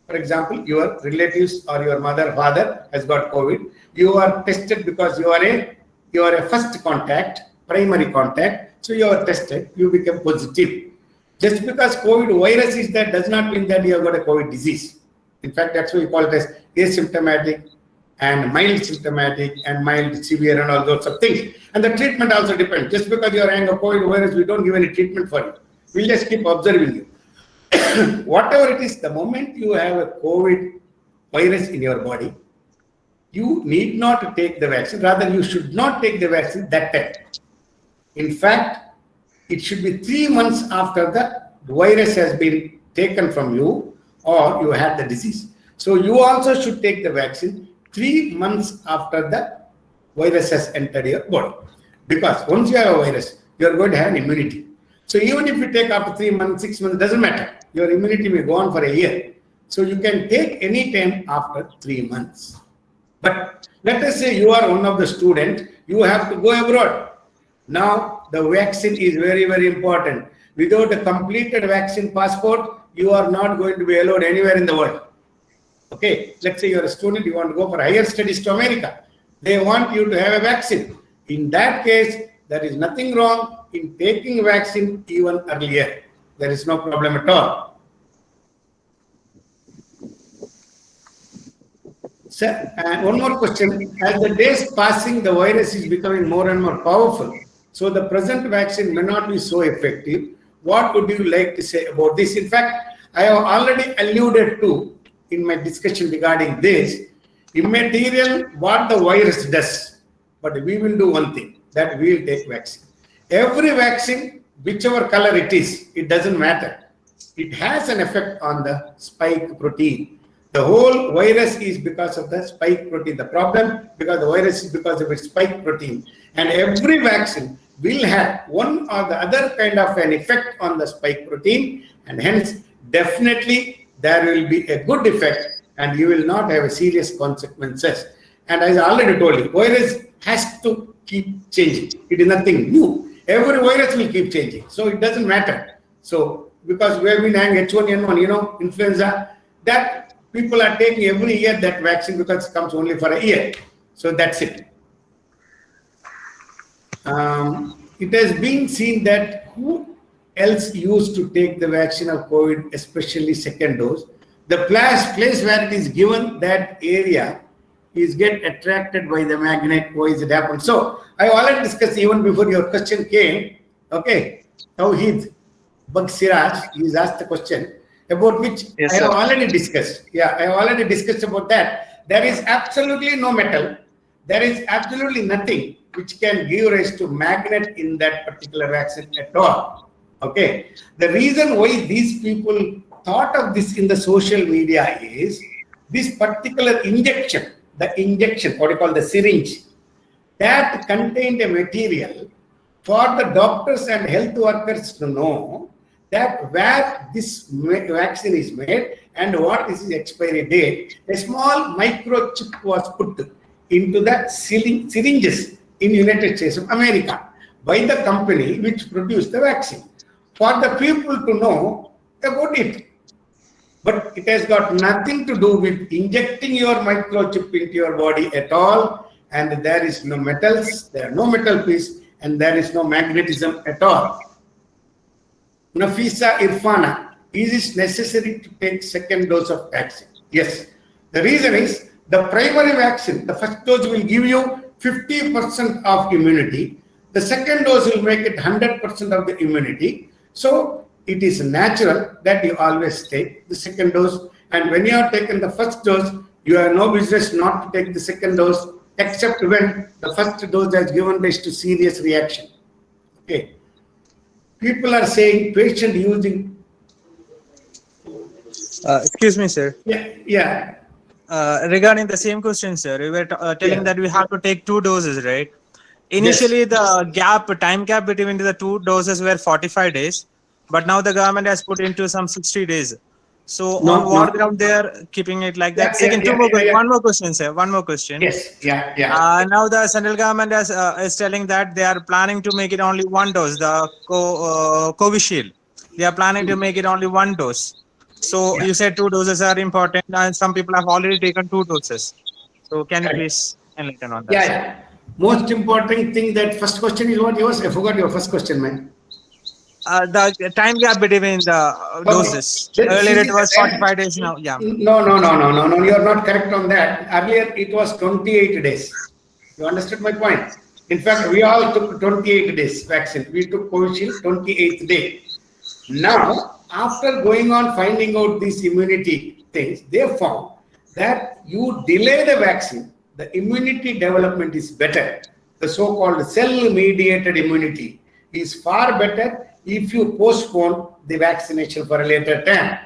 For example, your relatives or your mother, father has got COVID. You are tested because you are a first contact, primary contact. So you are tested, you become positive. Just because COVID virus is there does not mean that you have got a COVID disease. In fact, that's why we call it as asymptomatic and mild symptomatic and mild severe and all those of things. And the treatment also depends. Just because you are having a COVID virus, we don't give any treatment for you. We'll just keep observing you. Whatever it is, the moment you have a COVID virus in your body, you need not take the vaccine. Rather, you should not take the vaccine that time. In fact, it should be 3 months after the virus has been taken from you or you had the disease. So you also should take the vaccine 3 months after the virus has entered your body. Because once you have a virus, you are going to have an immunity. So even if you take after 3 months, 6 months, doesn't matter. Your immunity may go on for a year. So you can take any time after 3 months. But let us say you are one of the students, you have to go abroad. Now the vaccine is very, very important. Without a completed vaccine passport, you are not going to be allowed anywhere in the world. Okay, let's say you are a student, you want to go for higher studies to America. They want you to have a vaccine. In that case, there is nothing wrong in taking vaccine even earlier. There is no problem at all. Sir, and one more question. As the days passing, the virus is becoming more and more powerful. So the present vaccine may not be so effective. What would you like to say about this? In fact, I have already alluded to in my discussion regarding this, immaterial what the virus does. But we will do one thing, that we will take vaccine. Every vaccine, whichever color it is, it doesn't matter. It has an effect on the spike protein. The whole virus is because of the spike protein. The problem because the virus is because of its spike protein. And every vaccine will have one or the other kind of an effect on the spike protein. And hence, definitely there will be a good effect and you will not have a serious consequences. And as I already told you, virus has to keep changing. It is nothing new. Every virus will keep changing. So it doesn't matter. So because we have been having H1N1, influenza, that people are taking every year that vaccine because it comes only for a year. So that's it. It has been seen that who else used to take the vaccine of COVID, especially second dose, the place where it is given, that area is get attracted by the magnet. Why is it happen? So I already discussed even before your question came. Okay, Tawheed Bag Siraj, he's asked the question about which
yes,
I have already discussed. Yeah, I have already discussed about that. There is absolutely no metal. There is absolutely nothing which can give rise to magnet in that particular vaccine at all. Okay, the reason why these people thought of this in the social media is this particular injection, what you call the syringe, that contained a material for the doctors and health workers to know that where this vaccine is made and what is its expiry date. A small microchip was put into the syringes in United States of America by the company which produced the vaccine for the people to know about it. But it has got nothing to do with injecting your microchip into your body at all. And there is no metals, there are no metal piece, and there is no magnetism at all. Nafisa Irfana, is it necessary to take second dose of vaccine? Yes. The reason is the primary vaccine, the first dose will give you 50% of immunity. The second dose will make it 100% of the immunity. So it is natural that you always take the second dose. And when you have taken the first dose, you have no business not to take the second dose, except when the first dose has given rise to serious reaction. Okay. People are saying patient using.
Excuse me, sir.
Yeah.
Regarding the same question, sir, we were telling that we have to take 2 doses, right? Initially, the time gap between the 2 doses were 45 days. but now the government has put into some 60 days. So
No,
on what
no.
ground they are keeping it like that?
Yeah,
Second, one more question, sir. One more question.
Yes, yeah.
Now the central government is telling that they are planning to make it only one dose, the Covishield. They are planning to make it only one dose. So you said 2 doses are important, and some people have already taken 2 doses. So can you please enlighten on that?
Yeah. Most important thing, that first question is what yours? I forgot your first question, man.
The time gap between the doses. Earlier it was 45 days now. Yeah.
No. You are not correct on that. Earlier it was 28 days. You understood my point? In fact, we all took 28 days vaccine. We took Covishield 28th day. Now, after going on finding out these immunity things, they found that you delay the vaccine, the immunity development is better. The so-called cell-mediated immunity is far better if you postpone the vaccination for a later time.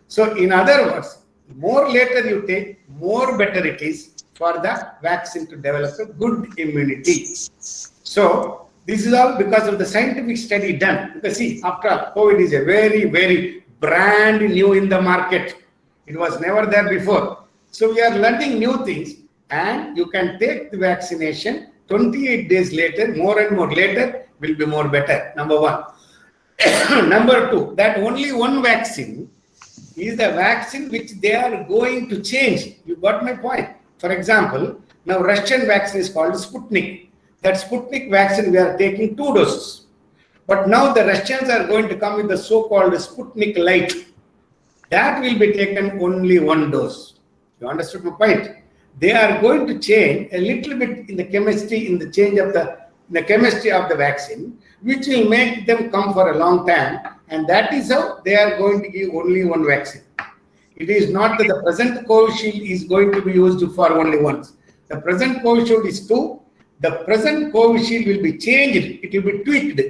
So in other words, more later you take, more better it is for the vaccine to develop a good immunity. So this is all because of the scientific study done. Because see, after all, COVID is a very, very brand new in the market. It was never there before. So we are learning new things, and you can take the vaccination 28 days later, more and more later will be more better. Number one. Number two, that only one vaccine is the vaccine which they are going to change. You got my point. For example, now Russian vaccine is called Sputnik. That Sputnik vaccine we are taking 2 doses. But now the Russians are going to come with the so-called Sputnik Light. That will be taken only 1 dose. You understood my point? They are going to change a little bit in the chemistry, in the change of the chemistry of the vaccine, which will make them come for a long time, and that is how they are going to give only 1 vaccine. It is not that the present Covishield is going to be used for only once. The present Covishield is 2. The present Covishield will be changed. It will be tweaked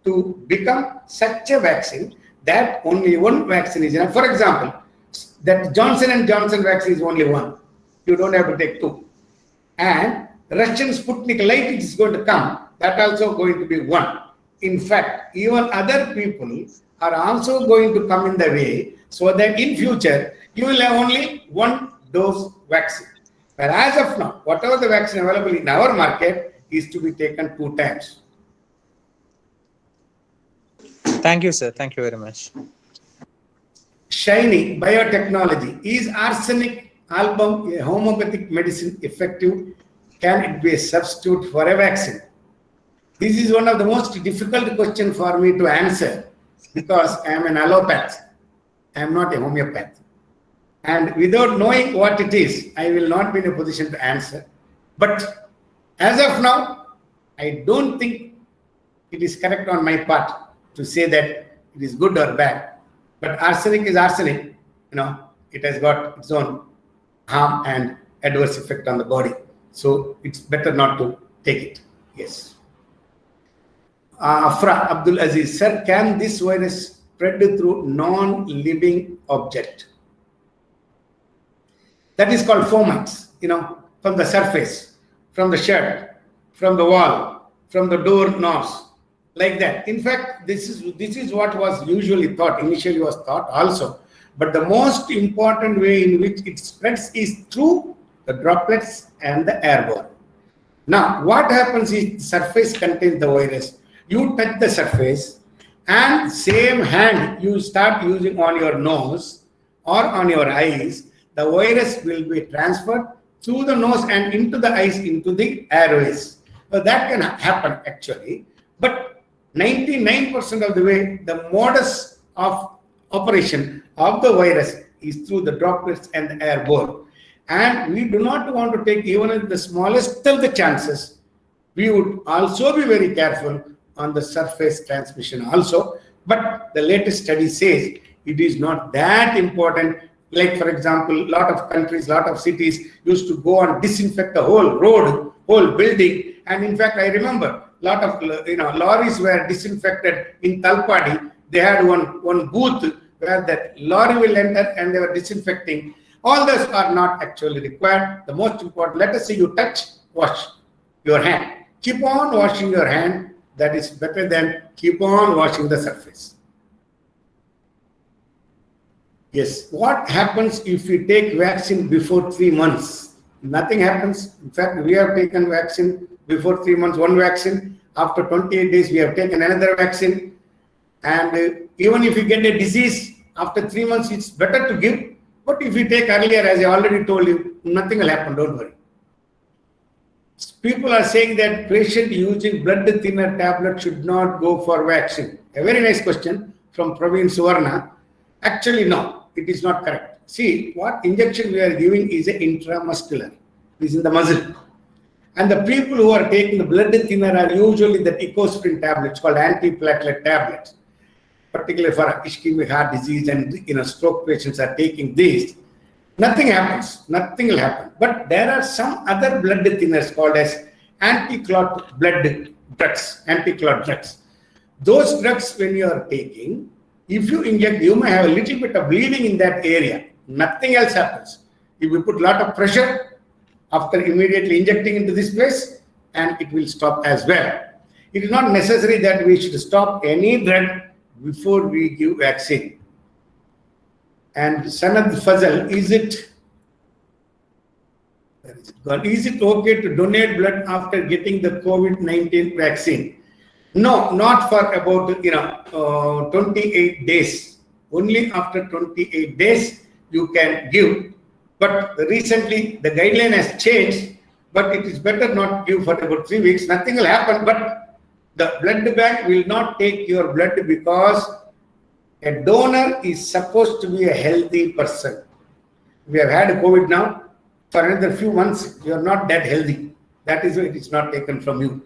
to become such a vaccine that only 1 vaccine is enough. For example, that Johnson & Johnson vaccine is only 1. You don't have to take 2. And Russian Sputnik Light is going to come. That also going to be 1. In fact, even other people are also going to come in the way, so that in future you will have only 1 dose vaccine. But as of now, whatever the vaccine available in our market is to be taken 2 times.
Thank you, sir. Thank you very much.
Shiny biotechnology. Is arsenic album a homeopathic medicine effective? Can it be a substitute for a vaccine? This is one of the most difficult questions for me to answer, because I am an allopath. I am not a homeopath. And without knowing what it is, I will not be in a position to answer. But as of now, I don't think it is correct on my part to say that it is good or bad. But arsenic is arsenic. It has got its own harm and adverse effect on the body. So it's better not to take it. Yes. Afra Abdul Aziz, sir, can this virus spread through non-living object? That is called fomites, from the surface, from the shirt, from the wall, from the door knobs, like that. In fact, this is what was usually thought, initially was thought also. But the most important way in which it spreads is through the droplets and the airborne. Now, what happens is the surface contains the virus. You touch the surface, and same hand you start using on your nose or on your eyes, the virus will be transferred through the nose and into the eyes, into the airways. So that can happen actually. But 99% of the way, the modus of operation of the virus is through the droplets and the airborne. And we do not want to take even the smallest of the chances. We would also be very careful on the surface transmission also. But the latest study says it is not that important. Like, for example, a lot of countries, a lot of cities used to go and disinfect the whole road, whole building. And in fact, I remember a lot of lorries were disinfected in Talpadi. They had one booth where that lorry will enter and they were disinfecting. All those are not actually required. The most important, let us say you touch, wash your hand. Keep on washing your hand. That is better than keep on washing the surface. Yes. What happens if we take vaccine before 3 months? Nothing happens. In fact, we have taken vaccine before 3 months, one vaccine. After 28 days, we have taken another vaccine. And even if you get a disease, after 3 months, it's better to give. But if you take earlier, as I already told you, nothing will happen, don't worry. People are saying that patient using blood thinner tablet should not go for vaccine. A very nice question from Praveen Suvarna. Actually, no, it is not correct. See, what injection we are giving is an intramuscular. It is in the muscle. And the people who are taking the blood thinner are usually the ecosprin tablets called antiplatelet tablets. Particularly for ischemic heart disease and stroke patients are taking these. Nothing happens. Nothing will happen. But there are some other blood thinners called as anti-clot blood drugs, anti-clot drugs. Those drugs, when you are taking, if you inject, you may have a little bit of bleeding in that area. Nothing else happens. If you put a lot of pressure after immediately injecting into this place, and it will stop as well. It is not necessary that we should stop any drug before we give vaccine. And Sanad Fazal, is it okay to donate blood after getting the COVID-19 vaccine? No, not for about 28 days. Only after 28 days you can give. But recently the guideline has changed, but it is better not give for about 3 weeks. Nothing will happen, but the blood bank will not take your blood because a donor is supposed to be a healthy person. We have had COVID now. For another few months, you are not that healthy. That is why it is not taken from you.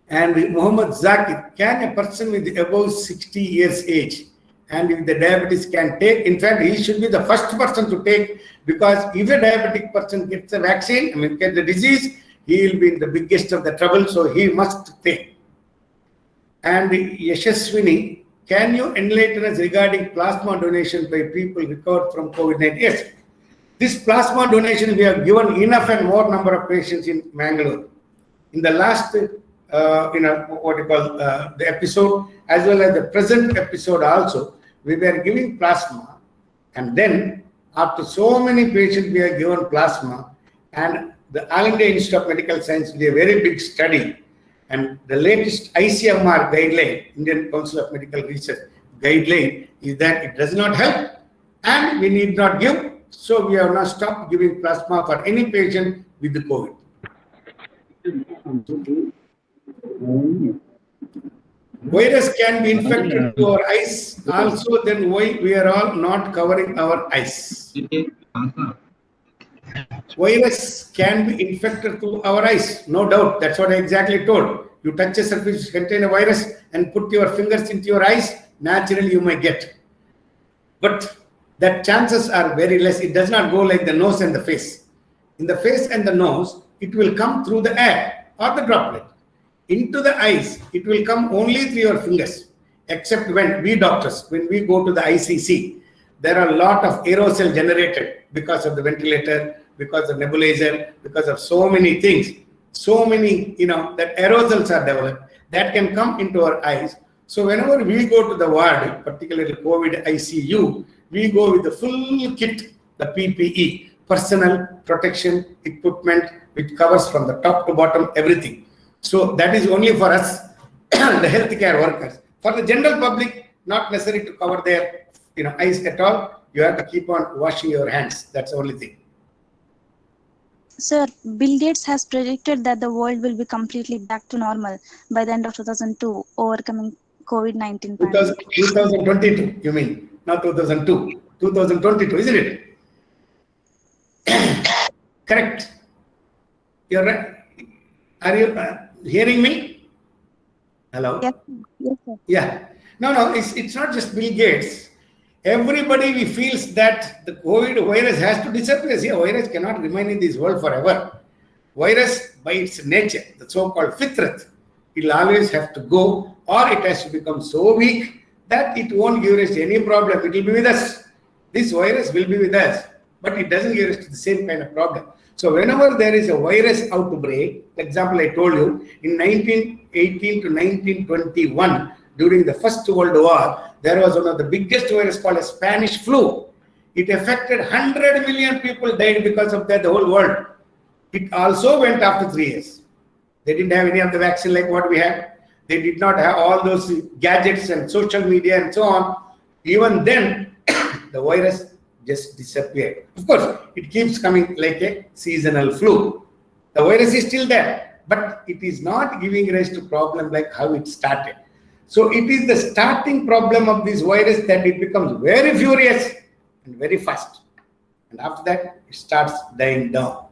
And Muhammad Zakir, can a person with above 60 years age and if the diabetes can take, in fact, he should be the first person to take, because if a diabetic person gets the vaccine, gets the disease, he will be in the biggest of the trouble, so he must take. And Yashaswini, can you enlighten us regarding plasma donation by people recovered from COVID-19? Yes, this plasma donation, we have given enough and more number of patients in Mangalore. In the last, the episode, as well as the present episode also, we were giving plasma, and then after so many patients, we are given plasma, and the All India Institute of Medical Science did a very big study, and the latest ICMR guideline, Indian Council of Medical Research guideline, is that it does not help and we need not give. So we have now stopped giving plasma for any patient with the COVID. Virus can be infected to our eyes. Also, then why we are all not covering our eyes? Virus can be infected to our eyes, no doubt. That's what I exactly told. You touch a surface which contains a virus and put your fingers into your eyes, naturally you may get. But that chances are very less. It does not go like the nose and the face. In the face and the nose, it will come through the air or the droplet. Into the eyes, it will come only through your fingers, except when we doctors, when we go to the ICC, there are a lot of aerosol generated because of the ventilator, because of nebulizer, because of so many things. So many, that aerosols are developed that can come into our eyes. So whenever we go to the ward, particularly COVID ICU, we go with the full kit, the PPE, personal protection equipment, which covers from the top to bottom, everything. So that is only for us, the healthcare workers. For the general public, not necessary to cover their eyes at all. You have to keep on washing your hands. That's the only thing.
Sir, Bill Gates has predicted that the world will be completely back to normal by the end of 2002, overcoming COVID-19 pandemic.
2022, you mean, not 2002. 2022, isn't it? Correct. You're right. Are you hearing me? Hello?
Yes, yes, sir.
Yeah. No, it's not just Bill Gates. Everybody feels that the COVID virus has to disappear. See, a virus cannot remain in this world forever. Virus, by its nature, the so-called fitrat, it will always have to go, or it has to become so weak that it won't give us any problem. It will be with us. This virus will be with us, but it doesn't give us the same kind of problem. So whenever there is a virus outbreak, for example, I told you, in 1918 to 1921, during the First World War, there was one of the biggest virus called a Spanish flu. It affected 100 million people died because of that, the whole world. It also went after 3 years. They didn't have any of the vaccine like what we have. They did not have all those gadgets and social media and so on. Even then, the virus just disappeared. Of course, it keeps coming like a seasonal flu. The virus is still there, but it is not giving rise to problem like how it started. So it is the starting problem of this virus that it becomes very furious and very fast. And after that, it starts dying down.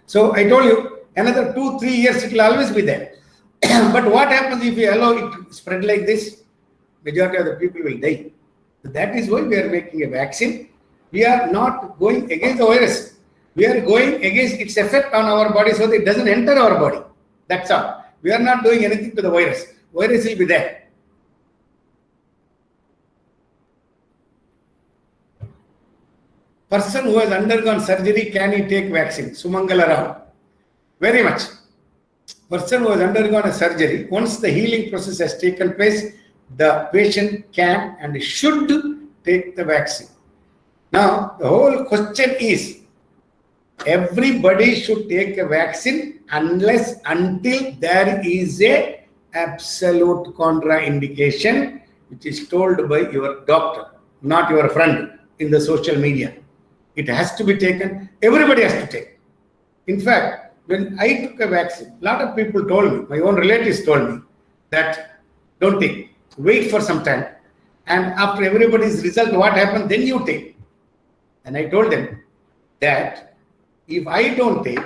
So I told you, another 2-3 years, it will always be there. But what happens if you allow it to spread like this? Majority of the people will die. So that is why we are making a vaccine. We are not going against the virus. We are going against its effect on our body so that it doesn't enter our body. That's all. We are not doing anything to the virus. Virus will be there. Person who has undergone surgery, can he take vaccine? Sumangala Rao. Very much. Person who has undergone a surgery, once the healing process has taken place, the patient can and should take the vaccine. Now, the whole question is, everybody should take a vaccine until there is a absolute contraindication which is told by your doctor, not your friend in the social media. It has to be taken. Everybody has to take. In fact, when I took a vaccine, a lot of people told me, my own relatives told me that don't take, wait for some time. And after everybody's result, what happened, then you take. And I told them that if I don't take,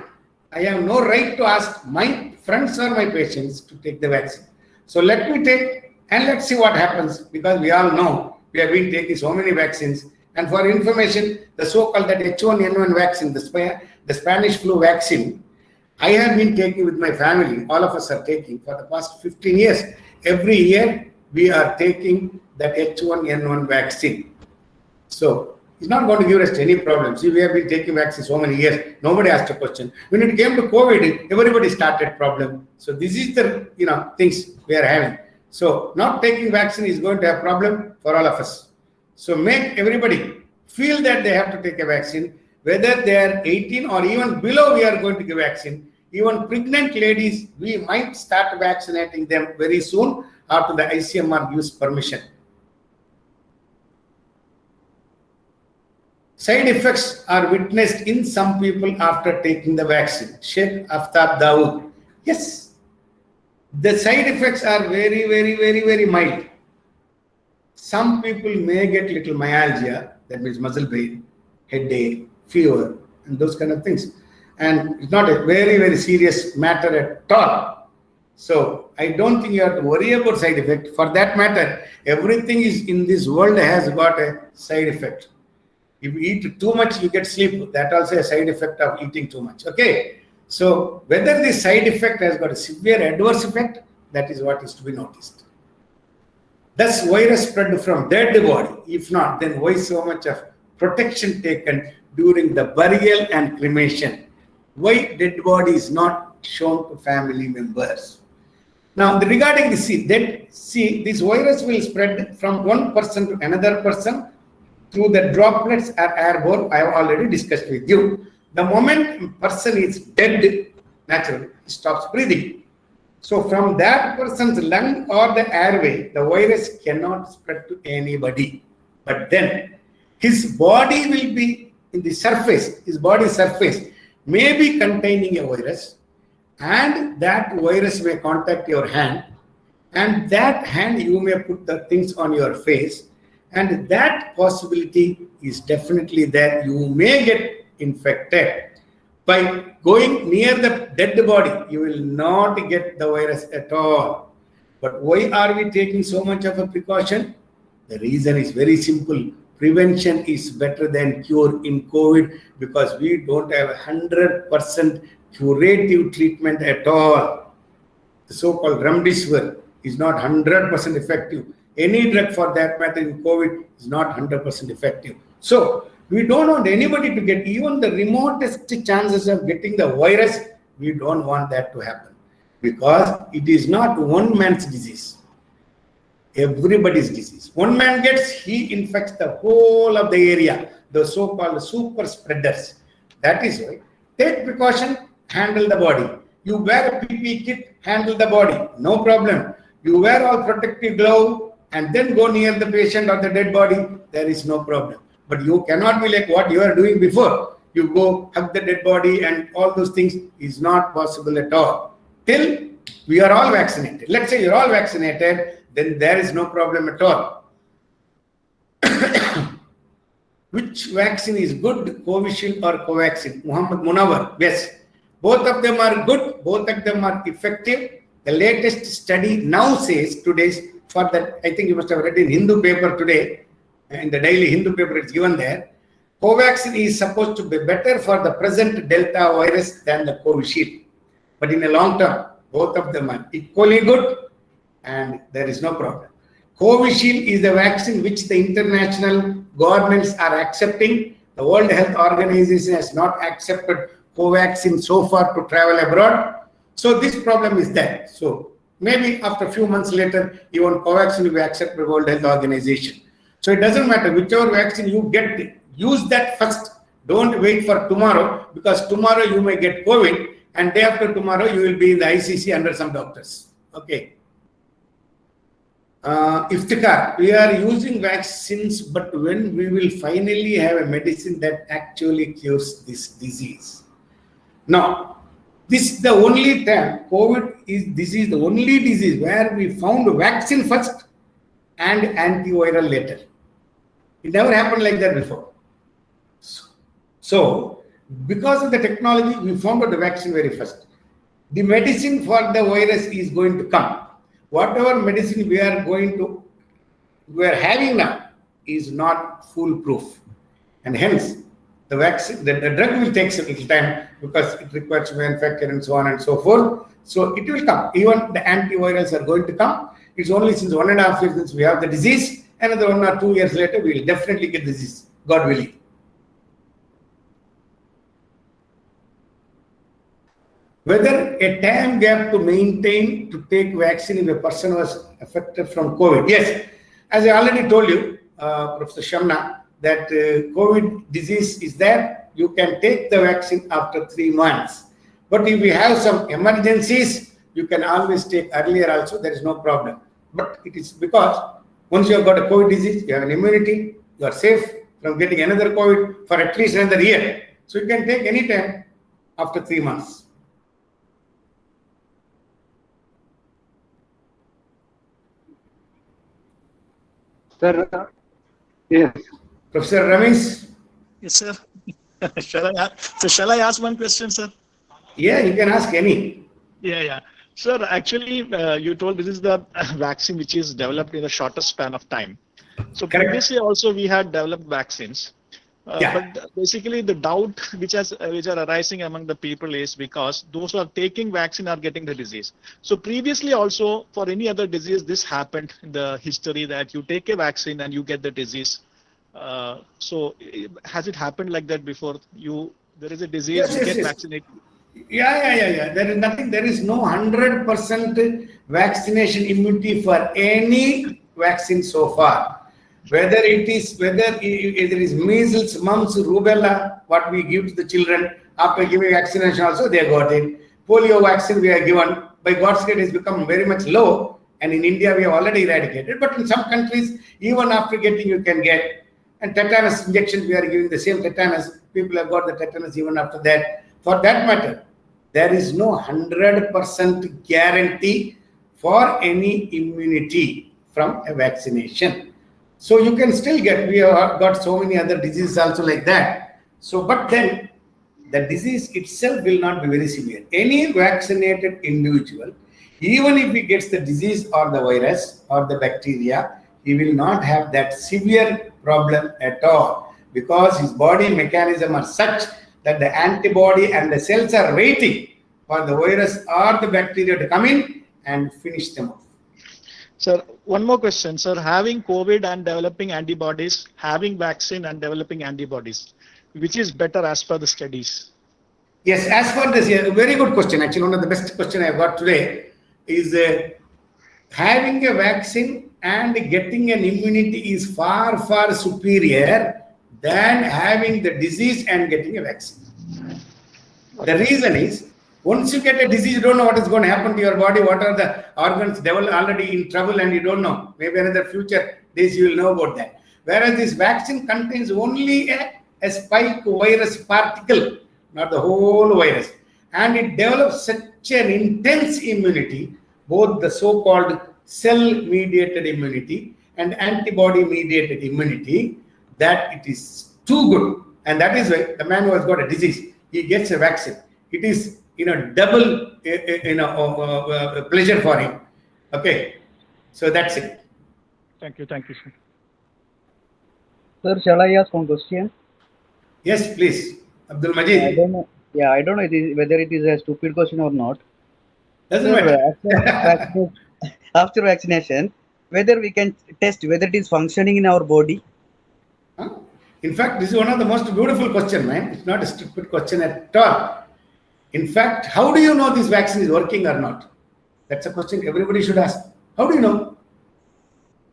I have no right to ask my friends or my patients to take the vaccine. So let me take and let's see what happens, because we all know we have been taking so many vaccines. And for information, the so-called that H1N1 vaccine, the Spanish flu vaccine, I have been taking with my family. All of us are taking for the past 15 years. Every year, we are taking that H1N1 vaccine. So it's not going to give us any problems. See, we have been taking vaccine so many years. Nobody asked a question. When it came to COVID, everybody started problem. So this is the things we are having. So not taking vaccine is going to have problem for all of us. So make everybody feel that they have to take a vaccine, whether they are 18 or even below. We are going to give vaccine. Even pregnant ladies, we might start vaccinating them very soon after the ICMR gives permission. Side effects are witnessed in some people after taking the vaccine. Sheikh Aftab Dawood. Yes, the side effects are very, very, very, very mild. Some people may get little myalgia, that means muscle pain, headache, fever, and those kind of things. And it's not a very, very serious matter at all. So I don't think you have to worry about side effect. For that matter, everything is in this world has got a side effect. If you eat too much, you get sleep. That also a side effect of eating too much. Okay. So whether this side effect has got a severe adverse effect, that is what is to be noticed. Thus, virus spread from dead body. If not, then why so much of protection taken during the burial and cremation? Why dead body is not shown to family members? Now, regarding this, this virus will spread from one person to another person through the droplets or airborne. I have already discussed with you. The moment a person is dead, naturally, he stops breathing. So from that person's lung or the airway, the virus cannot spread to anybody. But then his body will be in the surface, his body surface may be containing a virus, and that virus may contact your hand, and that hand you may put the things on your face, and that possibility is definitely there. You may get infected. By going near the dead body, you will not get the virus at all. But why are we taking so much of a precaution? The reason is very simple. Prevention is better than cure in COVID, because we don't have 100% curative treatment at all. The so-called remdesivir is not 100% effective. Any drug for that matter in COVID is not 100% effective. So we don't want anybody to get even the remotest chances of getting the virus. We don't want that to happen, because it is not one man's disease. everybody's disease. One man gets, he infects the whole of the area, the so-called super spreaders. That is why, take precaution, handle the body. You wear a PPE kit, handle the body, no problem. You wear all protective glove and then go near the patient or the dead body, there is no problem. But you cannot be like what you are doing before. You go hug the dead body and all those things is not possible at all. Till we are all vaccinated. Let's say you're all vaccinated, then there is no problem at all. Which vaccine is good, Covishield or Covaxin? Muhammad Munawar, yes. Both of them are good, both of them are effective. The latest study now says, today's, for that, I think you must have read in Hindu paper today, in the daily Hindu paper it's given there, Covaxin is supposed to be better for the present Delta virus than the Covishield. But in a long term, both of them are equally good and there is no problem. Covishield is the vaccine which the international governments are accepting. The World Health Organization has not accepted Covaxin so far to travel abroad. So this problem is there. So maybe after a few months later, even Covaxin will be accepted by the World Health Organization. So it doesn't matter whichever vaccine you get, use that first. Don't wait for tomorrow, because tomorrow you may get COVID and day after tomorrow you will be in the ICC under some doctors. Okay. Iftikhar, we are using vaccines, but when we will finally have a medicine that actually cures this disease? Now, this is the only time this is the only disease where we found a vaccine first and antiviral later. It never happened like that before. So, because of the technology, we found out the vaccine very first. The medicine for the virus is going to come. Whatever medicine we are having now is not foolproof, and hence the vaccine, the drug will take a little time because it requires manufacture and so on and so forth. So it will come. Even the antivirals are going to come. It's only since 1.5 years since we have the disease. Another 1 or 2 years later, we will definitely get the disease, God willing. Whether a time gap to maintain to take vaccine if a person was affected from COVID. Yes, as I already told you, Professor Shamna, that COVID disease is there. You can take the vaccine after 3 months. But if you have some emergencies, you can always take earlier also. There is no problem. But it is because once you have got a COVID disease, you have an immunity, you are safe from getting another COVID for at least another year. So you can take any time after 3 months.
Sir, yes.
Professor Ramis?
Yes, sir. Shall I ask one question, sir?
Yeah, you can ask any.
Yeah. Sir, actually, you told this is the vaccine which is developed in the shortest span of time. So previously also we had developed vaccines. But basically the doubt which are arising among the people is because those who are taking vaccine are getting the disease. So previously also for any other disease, this happened in the history that you take a vaccine and you get the disease. So has it happened like that before? There is a disease, you get vaccinated.
Yeah. There is nothing. There is no 100% vaccination immunity for any vaccine so far. Whether it is measles, mumps, rubella, what we give to the children after giving vaccination also they got it. Polio vaccine we are given. By God's grace, it has become very much low, and in India we have already eradicated. But in some countries, even after getting, you can get. And tetanus injections, we are giving the same tetanus. People have got the tetanus even after that. For that matter, there is no 100% guarantee for any immunity from a vaccination. So you can still get, we have got so many other diseases also like that. So, but then the disease itself will not be very severe. Any vaccinated individual, even if he gets the disease or the virus or the bacteria, he will not have that severe problem at all, because his body mechanism are such that the antibody and the cells are waiting for the virus or the bacteria to come in and finish them off.
Sir, one more question, sir. Having COVID and developing antibodies, having vaccine and developing antibodies, which is better as per the studies?
Yes, as for this, very good question. Actually, one of the best questions I have got today is having a vaccine and getting an immunity is far, far superior than having the disease and getting a vaccine. The reason is, once you get a disease, you don't know what is going to happen to your body, what are the organs developed already in trouble, and you don't know. Maybe another future days you will know about that. Whereas this vaccine contains only a spike virus particle, not the whole virus. And it develops such an intense immunity, both the so-called cell-mediated immunity and antibody-mediated immunity, that it is too good. And that is why the man who has got a disease, he gets a vaccine. It is double pleasure for him. Okay, so that's it.
Thank you, sir.
Sir, shall I ask one question?
Yes, please, Abdul Majid.
I don't know. Yeah, I don't know whether it is a stupid question or not.
Doesn't matter.
After vaccination, whether we can test whether it is functioning in our body.
In fact, this is one of the most beautiful questions, man. It's not a stupid question at all. In fact, how do you know this vaccine is working or not? That's a question everybody should ask. How do you know?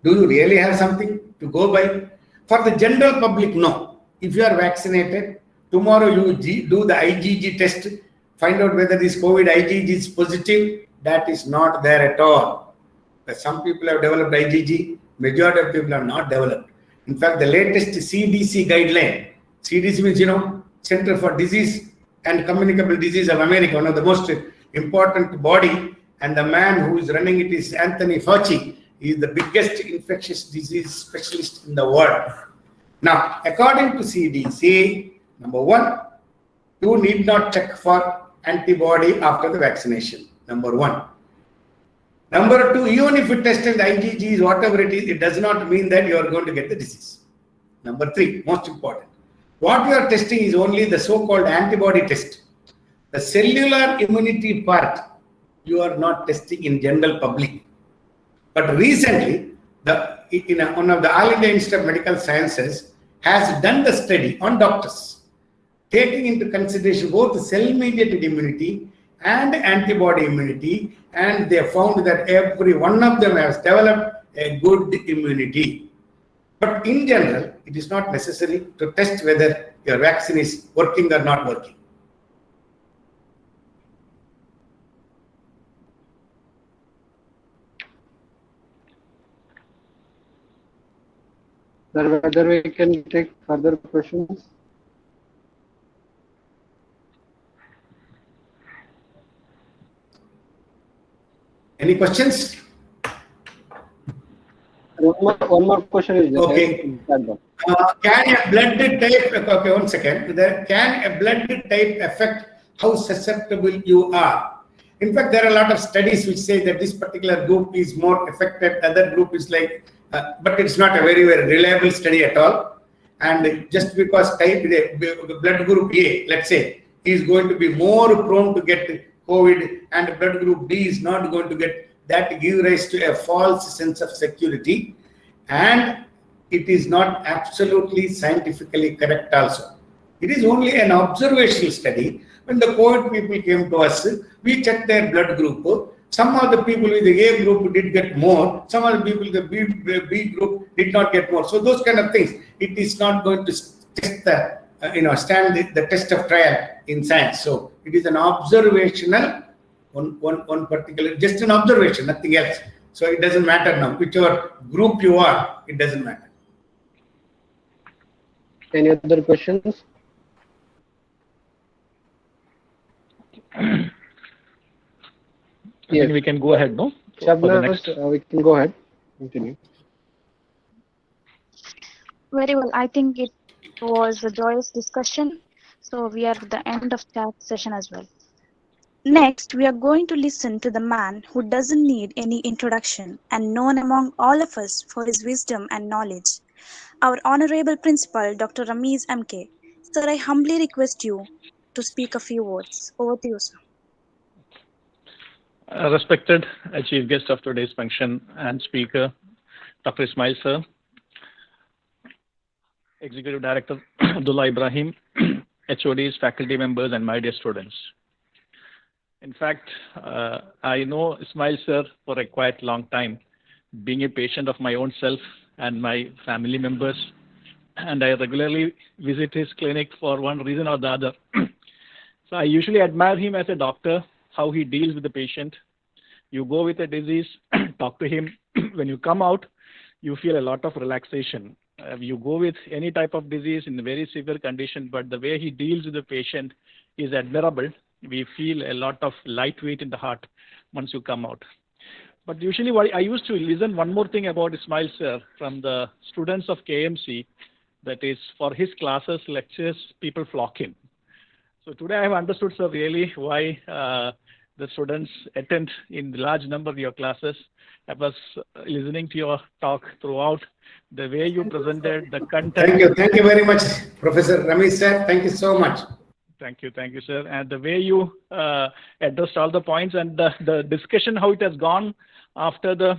Do you really have something to go by? For the general public, no. If you are vaccinated, tomorrow you do the IgG test, find out whether this COVID IgG is positive. That is not there at all. But some people have developed IgG, majority of people have not developed. In fact, the latest CDC guideline, CDC means, Center for Disease and Communicable Disease of America, one of the most important body, and the man who is running it is Anthony Fauci. He is the biggest infectious disease specialist in the world. Now, according to CDC, number one, you need not check for antibody after the vaccination. Number one. Number two, even if you test and the IgG is whatever it is, it does not mean that you are going to get the disease. Number three, most important. What you are testing is only the so-called antibody test. The cellular immunity part, you are not testing in general public. But recently, one of the All India Institute of Medical Sciences has done the study on doctors, taking into consideration both the cell-mediated immunity and antibody immunity, and they found that every one of them has developed a good immunity. But in general, it is not necessary to test whether your vaccine is working or not working.
Sir, whether we can take further questions?
Any questions?
One more question is there.
Okay. Can a blood type, okay, 1 second. Can a blood type affect how susceptible you are? In fact, there are a lot of studies which say that this particular group is more affected, other group is like, but it's not a very, very reliable study at all. And just because blood group A, let's say, is going to be more prone to get COVID, and blood group B is not going to get, that give rise to a false sense of security, and it is not absolutely scientifically correct also. It is only an observational study. When the COVID people came to us, we checked their blood group. Some of the people with the A group did get more, some of the people with the B group did not get more. So those kind of things, it is not going to test the, stand the test of trial in science. So it is an observational, one particular, just an observation, nothing else. So it doesn't matter now, whichever group you are, it doesn't matter.
Any other questions?
Yes. We can go ahead, no?
Sharmila, we can go ahead. Continue.
Very well. I think it was a joyous discussion. So we are at the end of chat session as well. Next, we are going to listen to the man who doesn't need any introduction and known among all of us for his wisdom and knowledge. Our Honorable Principal, Dr. Ramis M.K. Sir, I humbly request you to speak a few words. Over to you, sir.
Respected Chief Guest of today's function and Speaker, Dr. Ismail Sir, Executive Director Abdulla Ibrahim, HODs, faculty members, and my dear students. In fact, I know Ismail Sir for a quite long time, being a patient of my own self and my family members, and I regularly visit his clinic for one reason or the other. So I usually admire him as a doctor, how he deals with the patient. You go with a disease, talk to him. When you come out, you feel a lot of relaxation. You go with any type of disease in a very severe condition, but the way he deals with the patient is admirable. We feel a lot of lightweight in the heart once you come out. But usually what I used to listen one more thing about Ismail sir from the students of KMC, that is for his classes, lectures, people flock in. So today I have understood, sir, really why the students attend in large number of your classes. I was listening to your talk throughout, the way you presented the content.
Thank you very much, Professor Ramis sir. Thank you so much.
Thank you, sir. And the way you addressed all the points and the discussion, how it has gone after the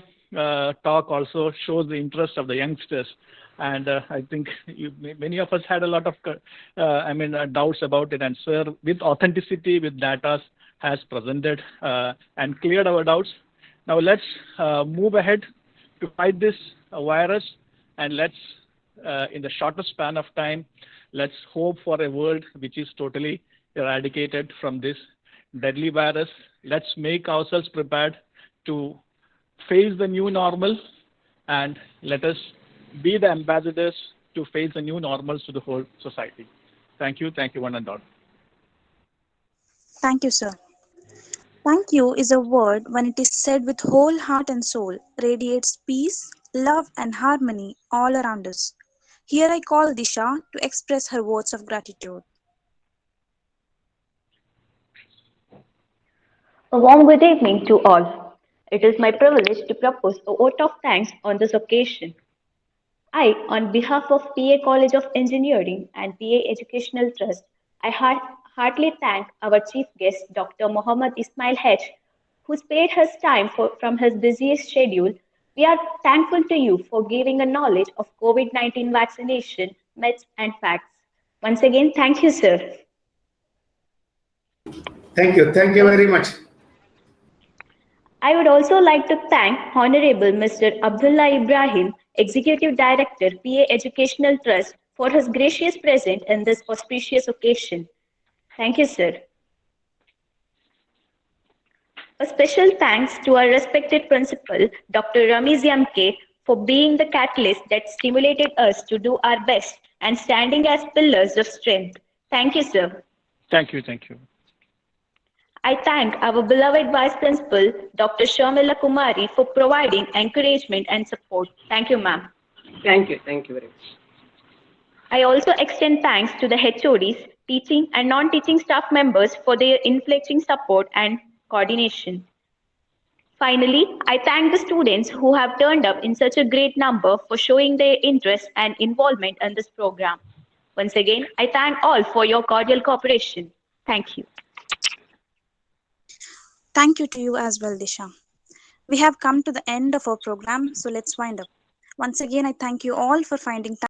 talk also shows the interest of the youngsters. And I think many of us had a lot of doubts about it. And sir, with authenticity, with data, has presented and cleared our doubts. Now let's move ahead to fight this virus, and let's, in the shortest span of time, let's hope for a world which is totally eradicated from this deadly virus. Let's make ourselves prepared to face the new normal, and let us be the ambassadors to face the new normals to the whole society. Thank you, one and all.
Thank you, sir. Thank you is a word, when it is said with whole heart and soul, radiates peace, love and harmony all around us. Here I call Disha to express her words of gratitude.
A warm good evening to all. It is my privilege to propose a vote of thanks on this occasion. I, on behalf of PA College of Engineering and PA Educational Trust, I heartily thank our chief guest, Dr. Mohammed Ismail H, who spared his time from his busiest schedule. We are thankful to you for giving a knowledge of COVID-19 vaccination, myths and facts. Once again, thank you, sir.
Thank you very much.
I would also like to thank Honorable Mr. Abdulla Ibrahim, Executive Director, PA Educational Trust, for his gracious presence in this auspicious occasion. Thank you, sir. A special thanks to our respected principal, Dr. Ramis M.K, for being the catalyst that stimulated us to do our best and standing as pillars of strength. Thank you, sir.
Thank you.
I thank our beloved Vice Principal, Dr. Sharmila Kumari, for providing encouragement and support. Thank you, ma'am.
Thank you very much.
I also extend thanks to the HODs, teaching and non-teaching staff members for their unflinching support and coordination. Finally, I thank the students who have turned up in such a great number for showing their interest and involvement in this program. Once again, I thank all for your cordial cooperation. Thank you.
Thank you to you as well, Disha. We have come to the end of our program, so let's wind up. Once again, I thank you all for finding time